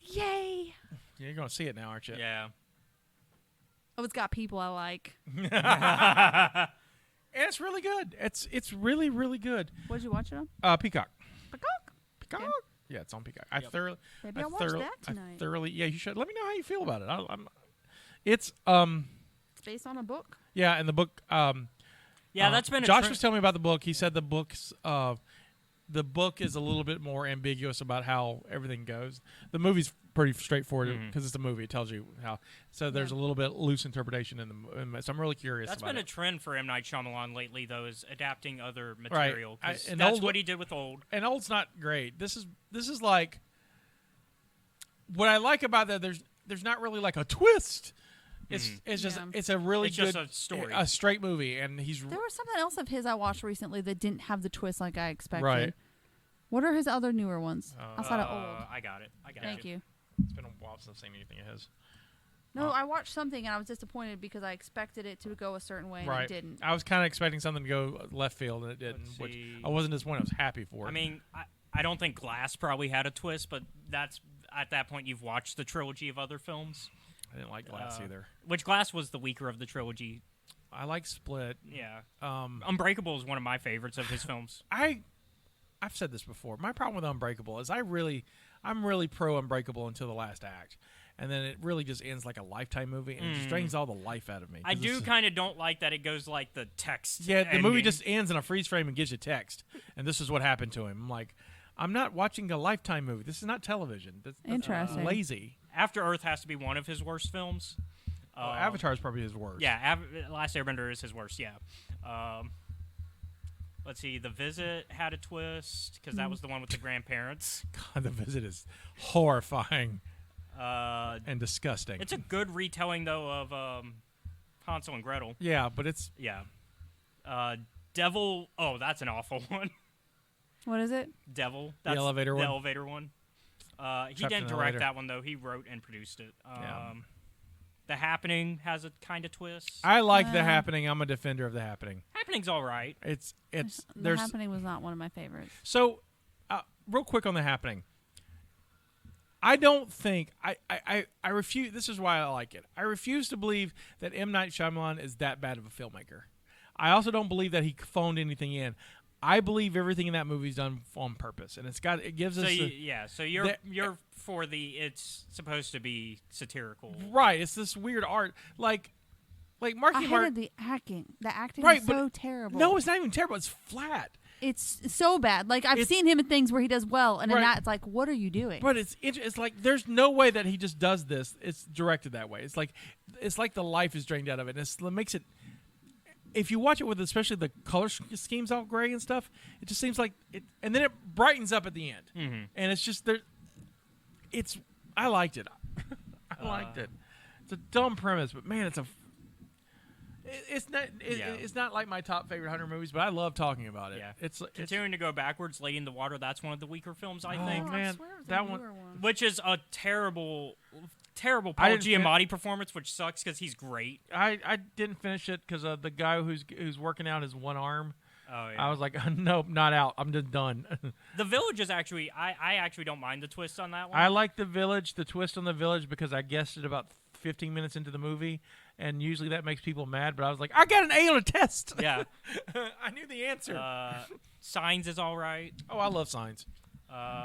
Yay. you're going to see it now, aren't you? Yeah. Oh, it's got people I like. And it's really good. It's really good. What did you watch it on? Peacock. Peacock. Peacock. Okay. Yeah, it's on Peacock. I thoroughly. Maybe I I'll watch thoroughly, that tonight. I thoroughly. Yeah, you should. Let me know how you feel about it. It's It's based on a book. yeah, and the book. Yeah, that's been a Josh trend. was telling me about the book. He said the book is a little bit more ambiguous about how everything goes. The movie's pretty straightforward because it's a movie. It tells you how. So there's a little bit loose interpretation in the. So I'm really curious. That's about been a it. trend for M. Night Shyamalan lately, though, is adapting other material. Right. 'cause And that's Old- what he did with Old. And Old's not great. This is like what I like about that. There's not really like a twist. It's just Yeah. it's a really It's good just a story. a straight movie, and he's There was something else of his I watched recently that didn't have the twist like I expected. Right. What are his other newer ones outside of Old? I got it. Thank you. It's been a while since I've seen anything of his. No, I watched something and I was disappointed because I expected it to go a certain way and Right. it didn't. I was kind of expecting something to go left field, and it didn't. Let's Which see. I wasn't disappointed. I was happy for it. I mean, I don't think Glass probably had a twist, but that's at that point you've watched the trilogy of other fills. I didn't like Glass either. Which Glass was the weaker of the trilogy. I like Split. Yeah. Unbreakable is one of my favorites of his films. I've said this before. My problem with Unbreakable is I'm really pro Unbreakable until the last act, and then it really just ends like a Lifetime movie, and it just drains all the life out of me. I 'Cause do it's- kind of don't like that it goes like the text. Yeah, the movie ending. just ends in a freeze frame and gives you text, and this is what happened to him. I'm like, I'm not watching a Lifetime movie. This is not television. That's Interesting. lazy. After Earth has to be one of his worst films. Avatar is probably his worst. Yeah, Last Airbender is his worst. Yeah. Let's see. The Visit had a twist because that was the one with the grandparents. God, The Visit is horrifying Uh, and disgusting. it's a good retelling though of Hansel and Gretel. Yeah, but it's Yeah. Devil. Oh, that's an awful one. What is it? Devil. The elevator one? The elevator one. He Trapped in didn't an direct elevator. that one, though. He wrote and produced it. Yeah. The Happening has a kind of twist. I like The Happening. I'm a defender of The Happening. Happening's all right. It's The there's Happening was not one of my favorites. so real quick on The Happening. I don't think I refuse. This is why I like it. I refuse to believe that M. Night Shyamalan is that bad of a filmmaker. I also don't believe that he phoned anything in. I believe everything in that movie is done on purpose, and it gives So us so you're for it's supposed to be satirical. right. It's this weird art, like Marky I Mark. hated the acting. The acting Right, was but so terrible. No, it's not even terrible. It's flat. It's so bad. Like I've It's- seen him in things where he does well, and in Right. that it's like, what are you doing? But it's like there's no way that he just does this. It's directed that way. It's like the life is drained out of it. And it makes it. If you watch it with especially the color schemes all gray and stuff, it just seems like it. And then it brightens up at the end, and it's just there. I liked it. I liked it. It's a dumb premise, but man, it's a. It's not. It's not like my top favorite 100 movies, but I love talking about it. Yeah. It's Continuing to go backwards, Lady in the Water, that's one of the weaker films, I Oh, think. man, that one. Which is a terrible Paul I didn't fin- Giamatti performance, which sucks because he's great. I didn't finish it because the guy who's working out his one arm. Oh, yeah. I was like, nope, not out. I'm just done. The Village is actually, I actually don't mind the twist on that one. I like the Village, the twist on the Village, because I guessed it about 15 minutes into the movie, and usually that makes people mad. But I was like, I got an A on a test. Yeah. I knew the answer. Signs is all right. Oh, I love Signs.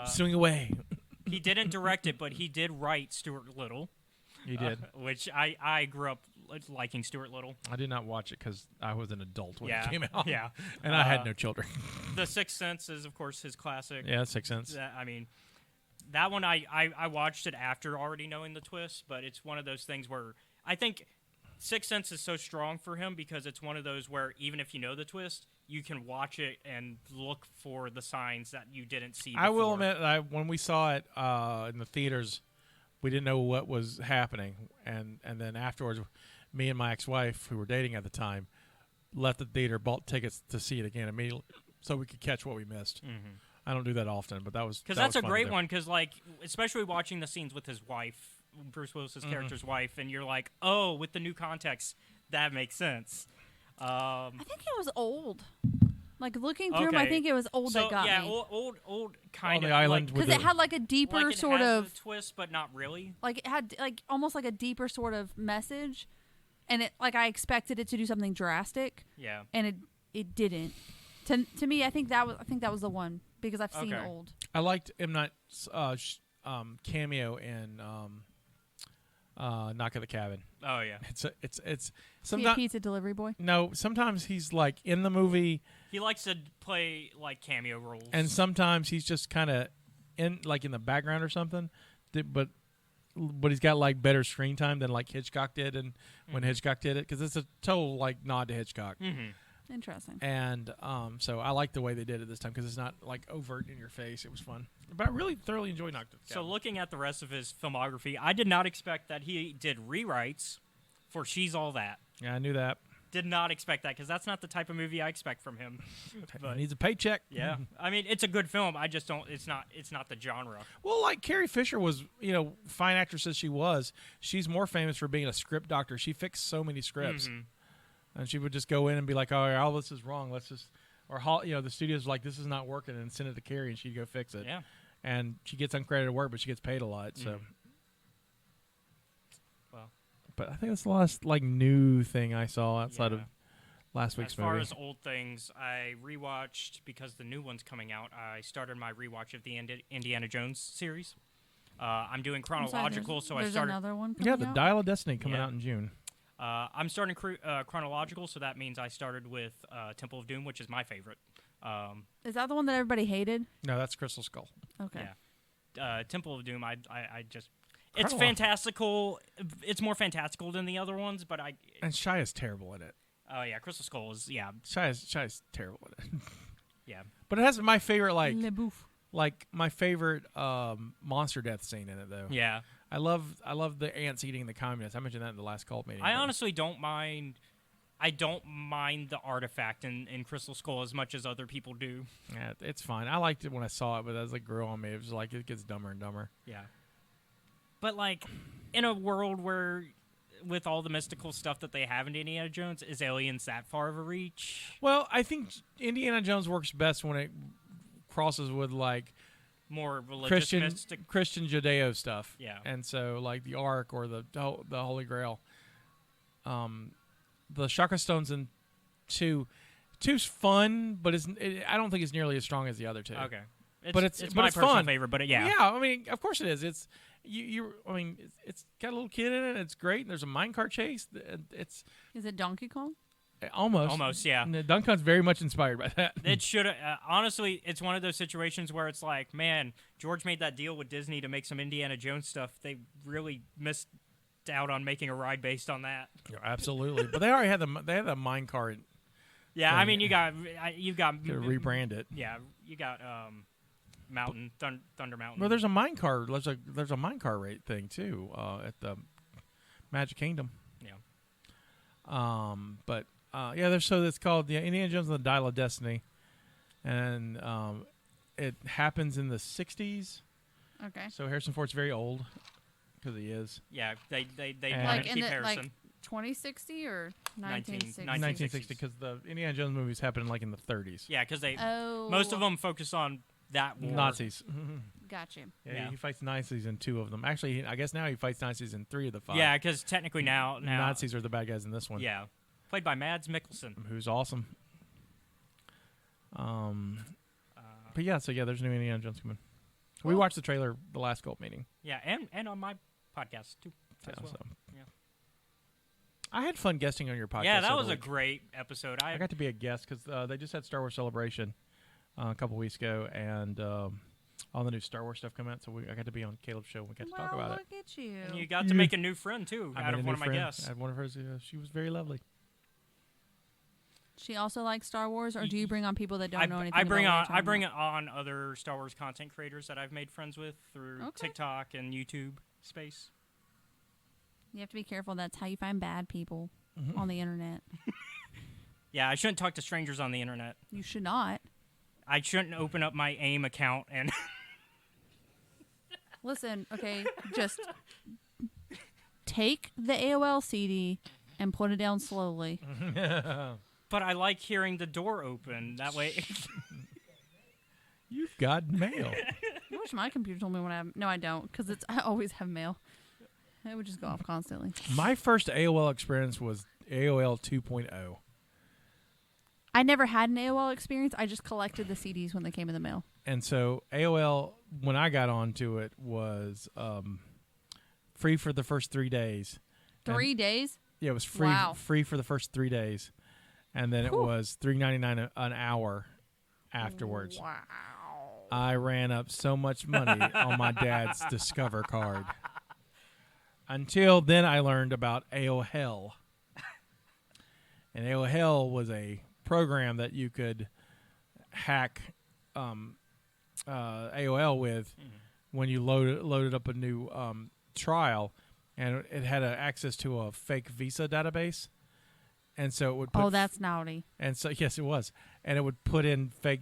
Swing away. He didn't direct it, but he did write Stuart Little. He did. Which I grew up liking Stuart Little. I did not watch it because I was an adult when Yeah. it came out. Yeah. And I had no children. The Sixth Sense is, of course, his classic. Yeah, Sixth Sense. I mean, that one I watched it after already knowing the twist, but it's one of those things where I think Sixth Sense is so strong for him because it's one of those where even if you know the twist, you can watch it and look for the signs that you didn't see before. I will admit, when we saw it in the theaters, we didn't know what was happening, and then afterwards, me and my ex-wife, who were dating at the time, left the theater, bought tickets to see it again immediately, so we could catch what we missed. Mm-hmm. I don't do that often, but that was because that's a great one. Because especially watching the scenes with his wife, Bruce Willis's character's wife, and you're like, oh, with the new context, that makes sense. I think it was old. Like looking through him, I Okay. think it was old So that got yeah, me. old kind On of the island like, with Because it had like a deeper like it sort has of a twist, but not really. like it had like almost like a deeper sort of message, and it like I expected it to do something drastic, Yeah. and it didn't. To me, I think that was the one because I've seen Okay. old. I liked M. Night's cameo in Knock at the Cabin. Oh yeah. It's Is he a sometimes pizza delivery boy? no. Sometimes he's like in the movie, He likes to play like cameo roles. and sometimes he's just kind of in the background or something. But he's got like better screen time than like Hitchcock did, and when Hitchcock did it, because it's a total like nod to Hitchcock. Interesting. And so I like the way they did it this time because it's not like overt in your face. It was fun, but I really thoroughly enjoyed Knocked at the So Cabin. looking at the rest of his filmography, I did not expect that he did rewrites for She's All That. Yeah, I knew that. Did not expect that because that's not the type of movie I expect from him. He needs a paycheck. Yeah, I mean it's a good film. I just don't. It's not the genre. Well, like Carrie Fisher was, fine actress as she was, she's more famous for being a script doctor. She fixed so many scripts, and she would just go in and be like, "Oh, all this is wrong. Let's just," or the studio's like, "This is not working," and send it to Carrie, and she'd go fix it. Yeah. And she gets uncredited work, but she gets paid a lot. So, Well, but I think that's the last like new thing I saw outside of Yeah. last week's as far movie. as old things, I rewatched because the new one's coming out. I started my rewatch of the Indiana Jones series. I'm doing I'm sorry, chronological, so I there's started. another one. Yeah, coming the out? Dial of Destiny coming Yeah. out in June. I'm starting chronological, so that means I started with Temple of Doom, which is my favorite. Is that the one that everybody hated? No, that's Crystal Skull. Okay. Yeah. Temple of Doom, I just. It's Chronolo- fantastical. It's more fantastical than the other ones, but And Shia is terrible in it. Oh yeah, Crystal Skull is Shia's terrible in it. yeah. But it has my favorite Le Bouffe. my favorite monster death scene in it though. Yeah. I love the ants eating the communists. I mentioned that in the last cult meeting. I but- honestly don't mind I don't mind the artifact in Crystal Skull as much as other people do. Yeah, it's fine. I liked it when I saw it, but as it grew on me, it was like it gets dumber and dumber. Yeah. But, like, in a world where, with all the mystical stuff that they have in Indiana Jones, is aliens that far of a reach? Well, I think Indiana Jones works best when it crosses with, like, More religious, Christian Judeo stuff. Yeah. And so, like, the Ark or the Holy Grail. The Chakra Stones in 2's fun, but I don't think it's nearly as strong as the other two. Okay. It's my personal fun. favorite, but yeah. Yeah, I mean, of course it is. It's it's got a little kid in it. It's great. And there's a minecart chase. It's Is it Donkey Kong? almost, yeah. And Duncan's very much inspired by that. It should honestly, it's one of those situations where it's like, man, George made that deal with Disney to make some Indiana Jones stuff. They really missed out on making a ride based on that. Yeah, absolutely, but they already had the minecart. Yeah, thing. I mean, you've got To rebrand it. Yeah, you got Mountain Thunder Mountain. Well, there's a minecart. There's a minecart rate thing too at the Magic Kingdom. Yeah. But so it's called Indiana Jones and the Dial of Destiny, and it happens in the 60s. Okay. So Harrison Ford's very old because he is. Yeah, they And- want Like to in keep the Harrison. 2060 or 1960? 1960 because the Indiana Jones movies happened like in the 30s. Yeah, because Oh. most of them focus on that war. Nazis. Got you. Yeah, he fights Nazis in 2 of them. Actually, I guess now he fights Nazis in 3 of the 5. Yeah, because technically now Nazis are the bad guys in this one. Yeah, played by Mads Mikkelsen. Who's awesome. But yeah, there's new Indiana Jones coming. We watched the trailer the last Cult meeting. Yeah, and on my podcast too. As well. Yeah. I had fun guesting on your podcast. Yeah, that the was a week. great episode. I got to be a guest because they just had Star Wars Celebration a couple weeks ago, and all the new Star Wars stuff come out. So I got to be on Caleb's show and we got to talk about it. Look at you. And you got to make a new friend too I out made of a one new of my friend. guests. I had one of hers. She was very lovely. She also likes Star Wars, or do you bring on people that don't know anything? I bring about on I bring on other Star Wars content creators that I've made friends with through TikTok and YouTube space. You have to be careful. That's how you find bad people on the internet. Yeah, I shouldn't talk to strangers on the internet. You should not. I shouldn't open up my AIM account and Listen, okay, just take the AOL CD and put it down slowly. But I like hearing the door open. That way. You've got mail. I wish my computer told me when I have. No, I don't, because I always have mail. It would just go off constantly. My first AOL experience was AOL 2.0. I never had an AOL experience. I just collected the CDs when they came in the mail. And so AOL, when I got onto it, was free for the first 3 days. 3 days? Yeah, it was free Wow. free for the first 3 days, and then it was $3.99 an hour afterwards. Wow. I ran up so much money on my dad's Discover card. Until then, I learned about AOL, and AOL was a program that you could hack AOL with when you loaded up a new trial. And it had access to a fake Visa database, and so it would put. Oh, that's naughty. And so yes, it was, and it would put in fake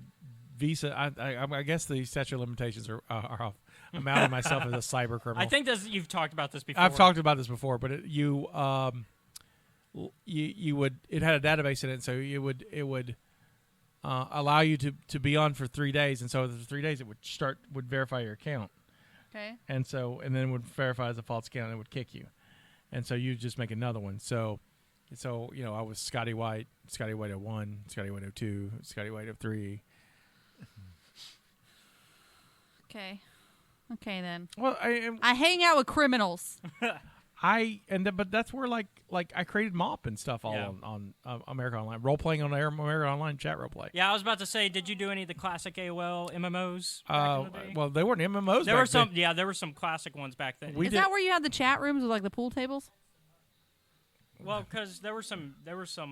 Visa. I guess the statute of limitations are off. I'm outing myself as a cyber criminal. I think you've talked about this before. I've talked about this before, but you would. It had a database in it, so it would allow you to be on for 3 days, and so after 3 days it would verify your account. Okay. And then would verify as a false account and it would kick you. And so you just make another one. So I was Scotty White 01, Scotty White 02, Scotty White 03. Okay. Okay then. Well, I hang out with criminals. but that's where like I created Mop and stuff all on America Online, role playing on America Online chat role play. Yeah, I was about to say, did you do any of the classic AOL MMOs back in the day? Well, they weren't MMOs. There were some. then. Yeah, there were some classic ones back then. Is that where you had the chat rooms with like the pool tables? Well, because there were some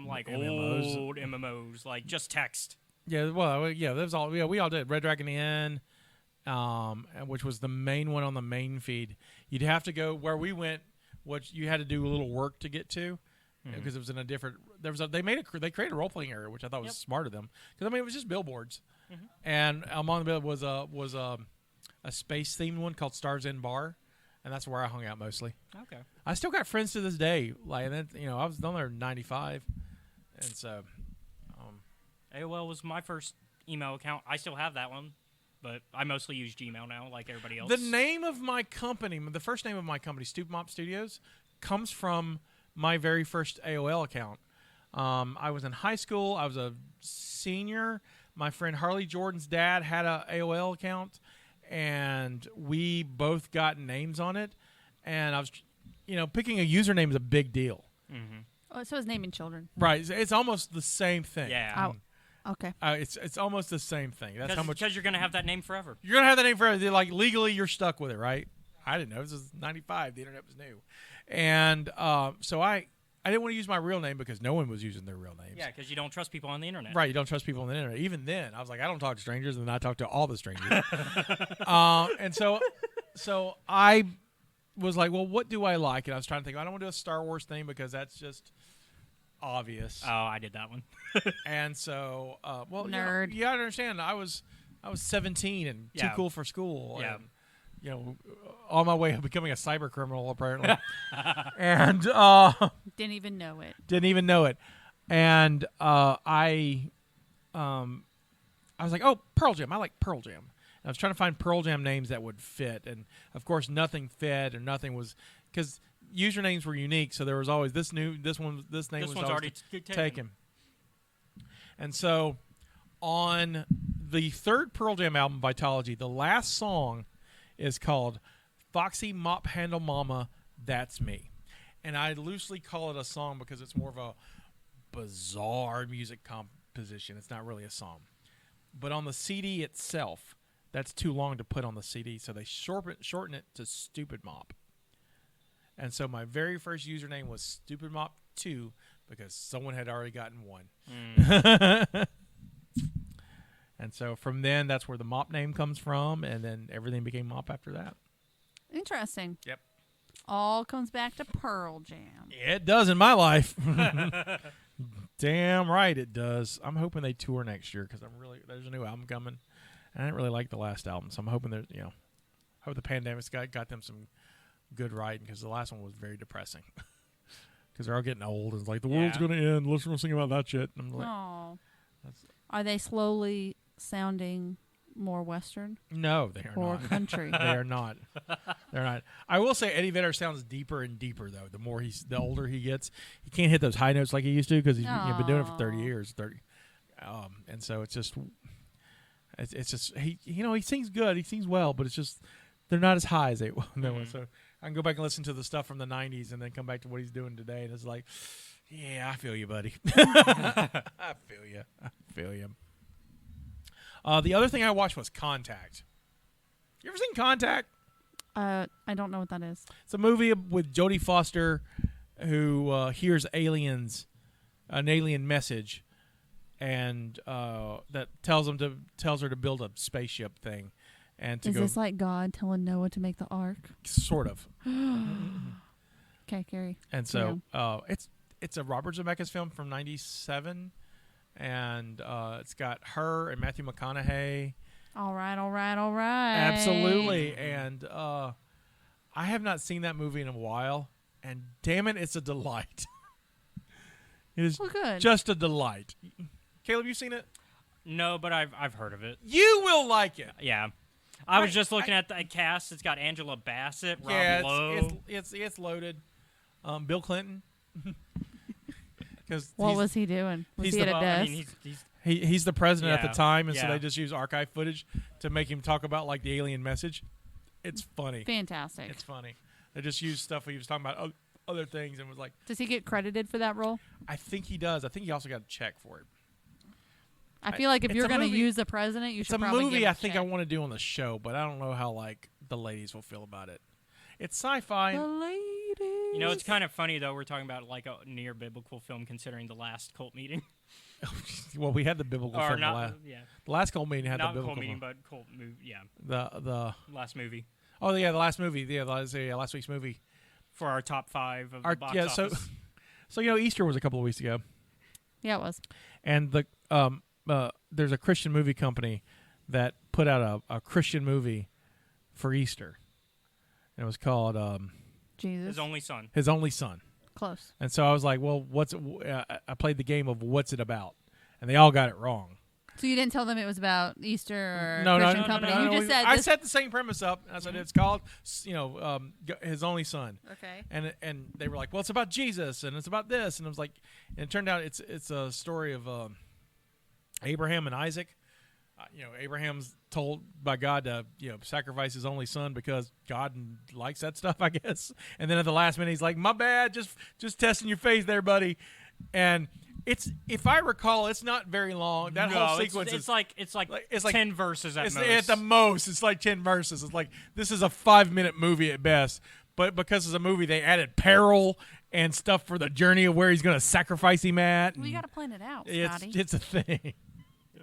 like MMOs. old MMOs, like just text. Yeah, well, yeah, that was all. Yeah, we all did Red Dragon Inn, which was the main one on the main feed. You'd have to go where we went. What you had to do a little work to get to, because it was in a different. They created a role playing area, which I thought was smart of them. Because I mean, it was just billboards, and among the billboards was a space themed one called Stars Inn Bar, and that's where I hung out mostly. Okay. I still got friends to this day. Like, and then, I was down there in '95, and so AOL was my first email account. I still have that one, but I mostly use Gmail now, like everybody else. The name of my company, the first name of my company, Stupid Mop Studios, comes from my very first AOL account. I was in high school. I was a senior. My friend Harley Jordan's dad had a AOL account, and we both got names on it. And I was, picking a username is a big deal. Mm-hmm. Oh, so it's naming children. Right. It's almost the same thing. Yeah. Okay. It's almost the same thing. That's how much. Because you're going to have that name forever. You're going to have that name forever. Like, legally, you're stuck with it, right? I didn't know. This was 95. The internet was new. And so I didn't want to use my real name because no one was using their real names. Yeah, because you don't trust people on the internet. Right, you don't trust people on the internet. Even then, I was like, I don't talk to strangers, and then I talk to all the strangers. And so I was like, well, what do I like? And I was trying to think, I don't want to do a Star Wars thing because that's just obvious. Oh, I did that one. And so, Nerd. You gotta understand, I was 17 and too cool for school. Yeah. And, on my way of becoming a cyber criminal, apparently. And Didn't even know it. And I was like, oh, Pearl Jam. I like Pearl Jam. And I was trying to find Pearl Jam names that would fit, and of course, nothing fit, or nothing was because usernames were unique. So there was always this name was already taken. And so, on the third Pearl Jam album, Vitology, the last song is called Foxy Mop Handle Mama, That's Me. And I loosely call it a song because it's more of a bizarre music composition. It's not really a song. But on the CD itself, that's too long to put on the CD, so they shorten it to Stupid Mop. And so my very first username was Stupid Mop 2 because someone had already gotten one. And so from then, that's where the Mop name comes from, and then everything became Mop after that. Interesting. Yep. All comes back to Pearl Jam. Yeah, it does in my life. Damn right it does. I'm hoping they tour next year because there's a new album coming. And I didn't really like the last album, so I'm hoping hope the pandemic's got them some good writing because the last one was very depressing. Because they're all getting old. It's like, the world's going to end. Let's not sing about that shit. And I'm like, oh. Are they slowly sounding more Western? No, they are or not. Country? They are not. They're not. I will say Eddie Vedder sounds deeper and deeper though. The older he gets, he can't hit those high notes like he used to because he's been doing it for 30 years. And so it's just he sings good. He sings well, but it's just they're not as high as they were. So I can go back and listen to the stuff from the 90s and then come back to what he's doing today, and it's like, yeah, I feel you, buddy. I feel you. The other thing I watched was Contact. You ever seen Contact? I don't know what that is. It's a movie with Jodie Foster who hears an alien message, and that tells her to build a spaceship thing, and Is this like God telling Noah to make the ark? Sort of. Okay, Carrie. And so it's a Robert Zemeckis film from '97. And it's got her and Matthew McConaughey. All right. Absolutely. And I have not seen that movie in a while. And damn it, it's a delight. It is just a delight. Caleb, you seen it? No, but I've heard of it. You will like it. Yeah. I was just looking at the cast. It's got Angela Bassett, Rob Lowe. It's loaded. Bill Clinton. What was he doing? Was he at a desk? I mean, he's the president at the time, and so yeah. they just use archive footage to make him talk about like the alien message. It's funny. Fantastic. It's funny. They just used stuff he was talking about other things and was like. Does he get credited for that role? I think he does. I think he also got a check for it. I feel like if you're going to use the president, you should probably give him a movie I check. think I want to do on the show, but I don't know how like the ladies will feel about it. It's sci-fi. The ladies. You know, it's kind of funny though. We're talking about like a near biblical film, considering the last cult meeting. Well, we had the biblical film. Not, the last cult meeting had not the biblical cult meeting, film. but cult movie. Yeah. The last movie. Oh yeah, the last movie. Yeah, last week's movie for our top 5 of the box office. So Easter was a couple of weeks ago, Yeah, it was. and there's a Christian movie company that put out a Christian movie for Easter. And it was called Jesus. His only son. His Only Son. Close. And so I was like, well, I played the game of what's it about, and they all got it wrong. So you didn't tell them it was about Easter or No, Christian no, company. no, You no, just said I this. set the same premise up, and I said it's called, His Only Son. Okay. And they were like, well, it's about Jesus, and it's about this, and I was like, and it turned out it's a story of Abraham and Isaac. Abraham's told by God to sacrifice his only son because God likes that stuff, I guess. And then at the last minute, he's like, "My bad, just testing your faith there, buddy." And if I recall, it's not very long. That whole sequence it's like 10 verses at most. At the most, it's like 10 verses. It's like this is a 5-minute movie at best. But because it's a movie, they added peril and stuff for the journey of where he's going to sacrifice him at. Well, you got to plan it out, Scotty. It's a thing.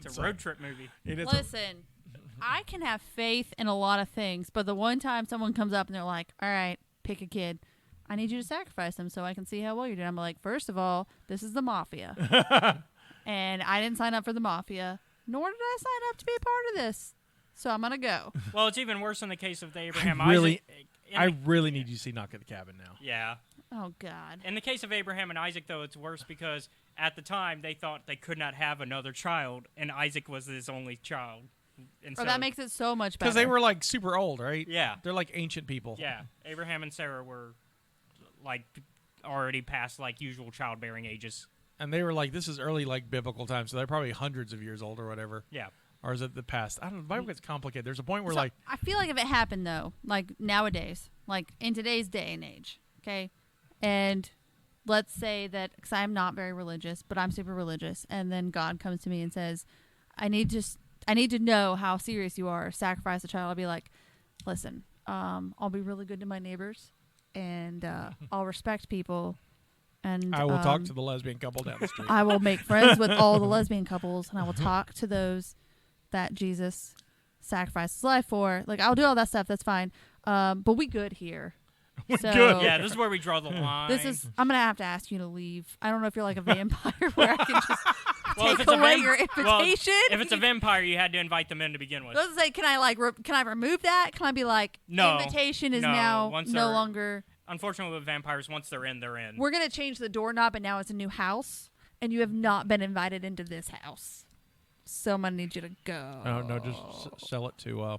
It's a road trip movie. It is Listen, I can have faith in a lot of things, but the one time someone comes up and they're like, all right, pick a kid. I need you to sacrifice them so I can see how well you're doing. I'm like, first of all, this is the mafia. And I didn't sign up for the mafia, nor did I sign up to be a part of this. So I'm going to go. Well, it's even worse in the case of the Abraham really- Isaac. I really need you to see Knock at the Cabin now. Yeah. Oh, God. In the case of Abraham and Isaac, though, it's worse because at the time they thought they could not have another child, and Isaac was his only child. And That makes it so much better. Because they were like super old, right? Yeah. They're like ancient people. Yeah. Abraham and Sarah were like already past like usual childbearing ages. And they were like, this is early like biblical times, so they're probably hundreds of years old or whatever. Yeah. Or is it the past? I don't know. The Bible gets complicated. There's a point where So, like I feel like if it happened, though, like nowadays, like in today's day and age, okay? And let's say that, because I'm not very religious, but I'm super religious, and then God comes to me and says, I need to know how serious you are. Sacrifice a child. I'll be like, listen, I'll be really good to my neighbors, and I'll respect people, and I will talk to the lesbian couple down the street. I will make friends with all the lesbian couples, and I will talk to those that Jesus sacrificed his life for. Like, I'll do all that stuff. That's fine. But we good here. We're So- good. Yeah, this is where we draw the line. I'm going to have to ask you to leave. I don't know if you're like a vampire where I can just Well, if take it's a away vamp- your well, invitation. if it's a vampire, you had to invite them in to begin with. I was gonna say, can I remove that? Can I be like, No. invitation is No, now once no they're- longer. Unfortunately, with vampires, once they're in, they're in. We're going to change the doorknob, and now it's a new house, and you have not been invited into this house. So I'm going to need you to go. Oh, no, just sell it to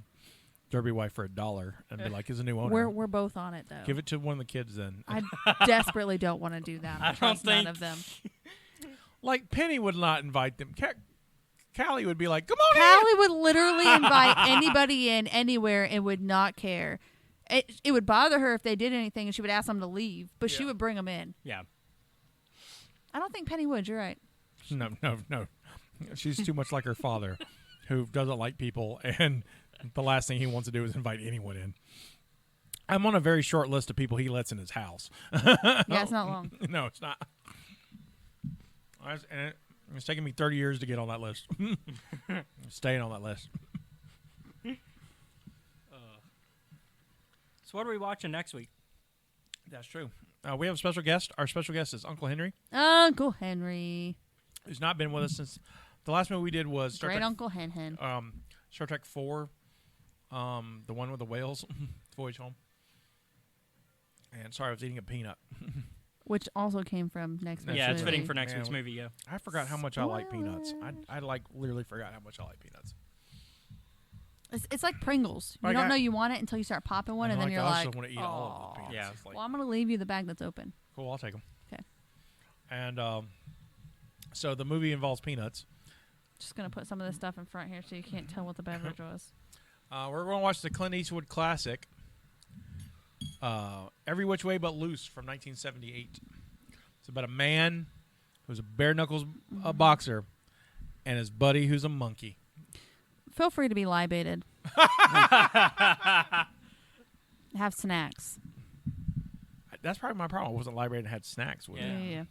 Derby Wife for $1 and be like, he's a new owner. We're both on it, though. Give it to one of the kids then. I desperately don't want to do that. I don't trust none think- of them. Like Penny would not invite them. Callie would be like, come on in. Callie would literally invite anybody in anywhere and would not care. It would bother her if they did anything, and she would ask them to leave, but she Yeah. would bring them in. Yeah. I don't think Penny would. You're right. No. She's too much like her father, who doesn't like people, and the last thing he wants to do is invite anyone in. I'm on a very short list of people he lets in his house. Yeah, it's not long. No, it's not. And it's taken me 30 years to get on that list. I'm staying on that list. So what are we watching next week? That's true. We have a special guest. Our special guest is Uncle Henry, Uncle Henry. who's not been with us since the last movie we did was Star Great Trek, Uncle Hen Hen. Star Trek 4, the one with the whales, Voyage Home. And sorry, I was eating a peanut. Which also came from next week's Yeah, it's movie. fitting for next Man, week's movie, yeah. I forgot how much I like peanuts. Spoilers. I like literally forgot how much I like peanuts. It's like Pringles. You Like don't I- know you want it until you start popping one, and then you're I like, also want to eat all of the "Aw." peanuts. Yeah. It's like, Well, I'm going to leave you the bag that's open. cool, I'll take them. 'Kay. And so the movie involves peanuts. Just going to put some of this stuff in front here so you can't tell what the beverage was. We're going to watch the Clint Eastwood classic, Every Which Way But Loose from 1978. It's about a man who's a bare knuckles boxer and his buddy who's a monkey. Feel free to be libated. Have snacks. That's probably my problem. I wasn't librated and had snacks with Yeah. it.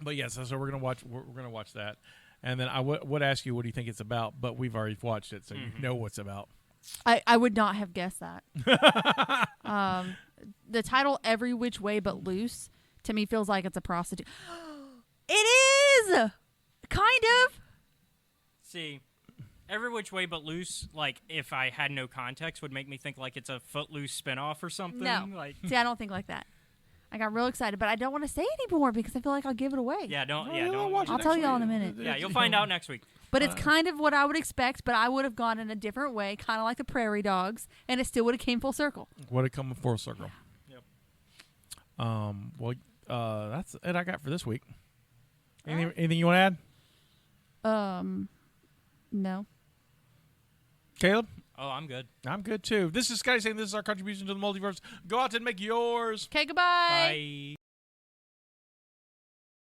But yes, so we're gonna watch. We're gonna watch that, and then I would ask you what do you think it's about, but we've already watched it, so you know what's about. I would not have guessed that. The title "Every Which Way But Loose" to me feels like it's a prostitute. It is! Kind of. See, Every Which Way But Loose, like, if I had no context, would make me think like it's a Footloose spinoff or something. No. Like, See, I don't think like that. I got real excited, but I don't want to say anymore because I feel like I'll give it away. yeah, don't. Well, Yeah, you'll don't. watch it I'll next tell you all week. in a minute. Yeah, you'll find out next week. But it's kind of what I would expect, but I would have gone in a different way, kind of like the Prairie Dogs, and it still would have came full circle. Would it come full circle? Yep. Well, that's it I got for this week. All Anything you want to add? No. Caleb? Oh, I'm good. I'm good too. This is Scotty saying this is our contribution to the multiverse. Go out and make yours. Okay, goodbye. Bye.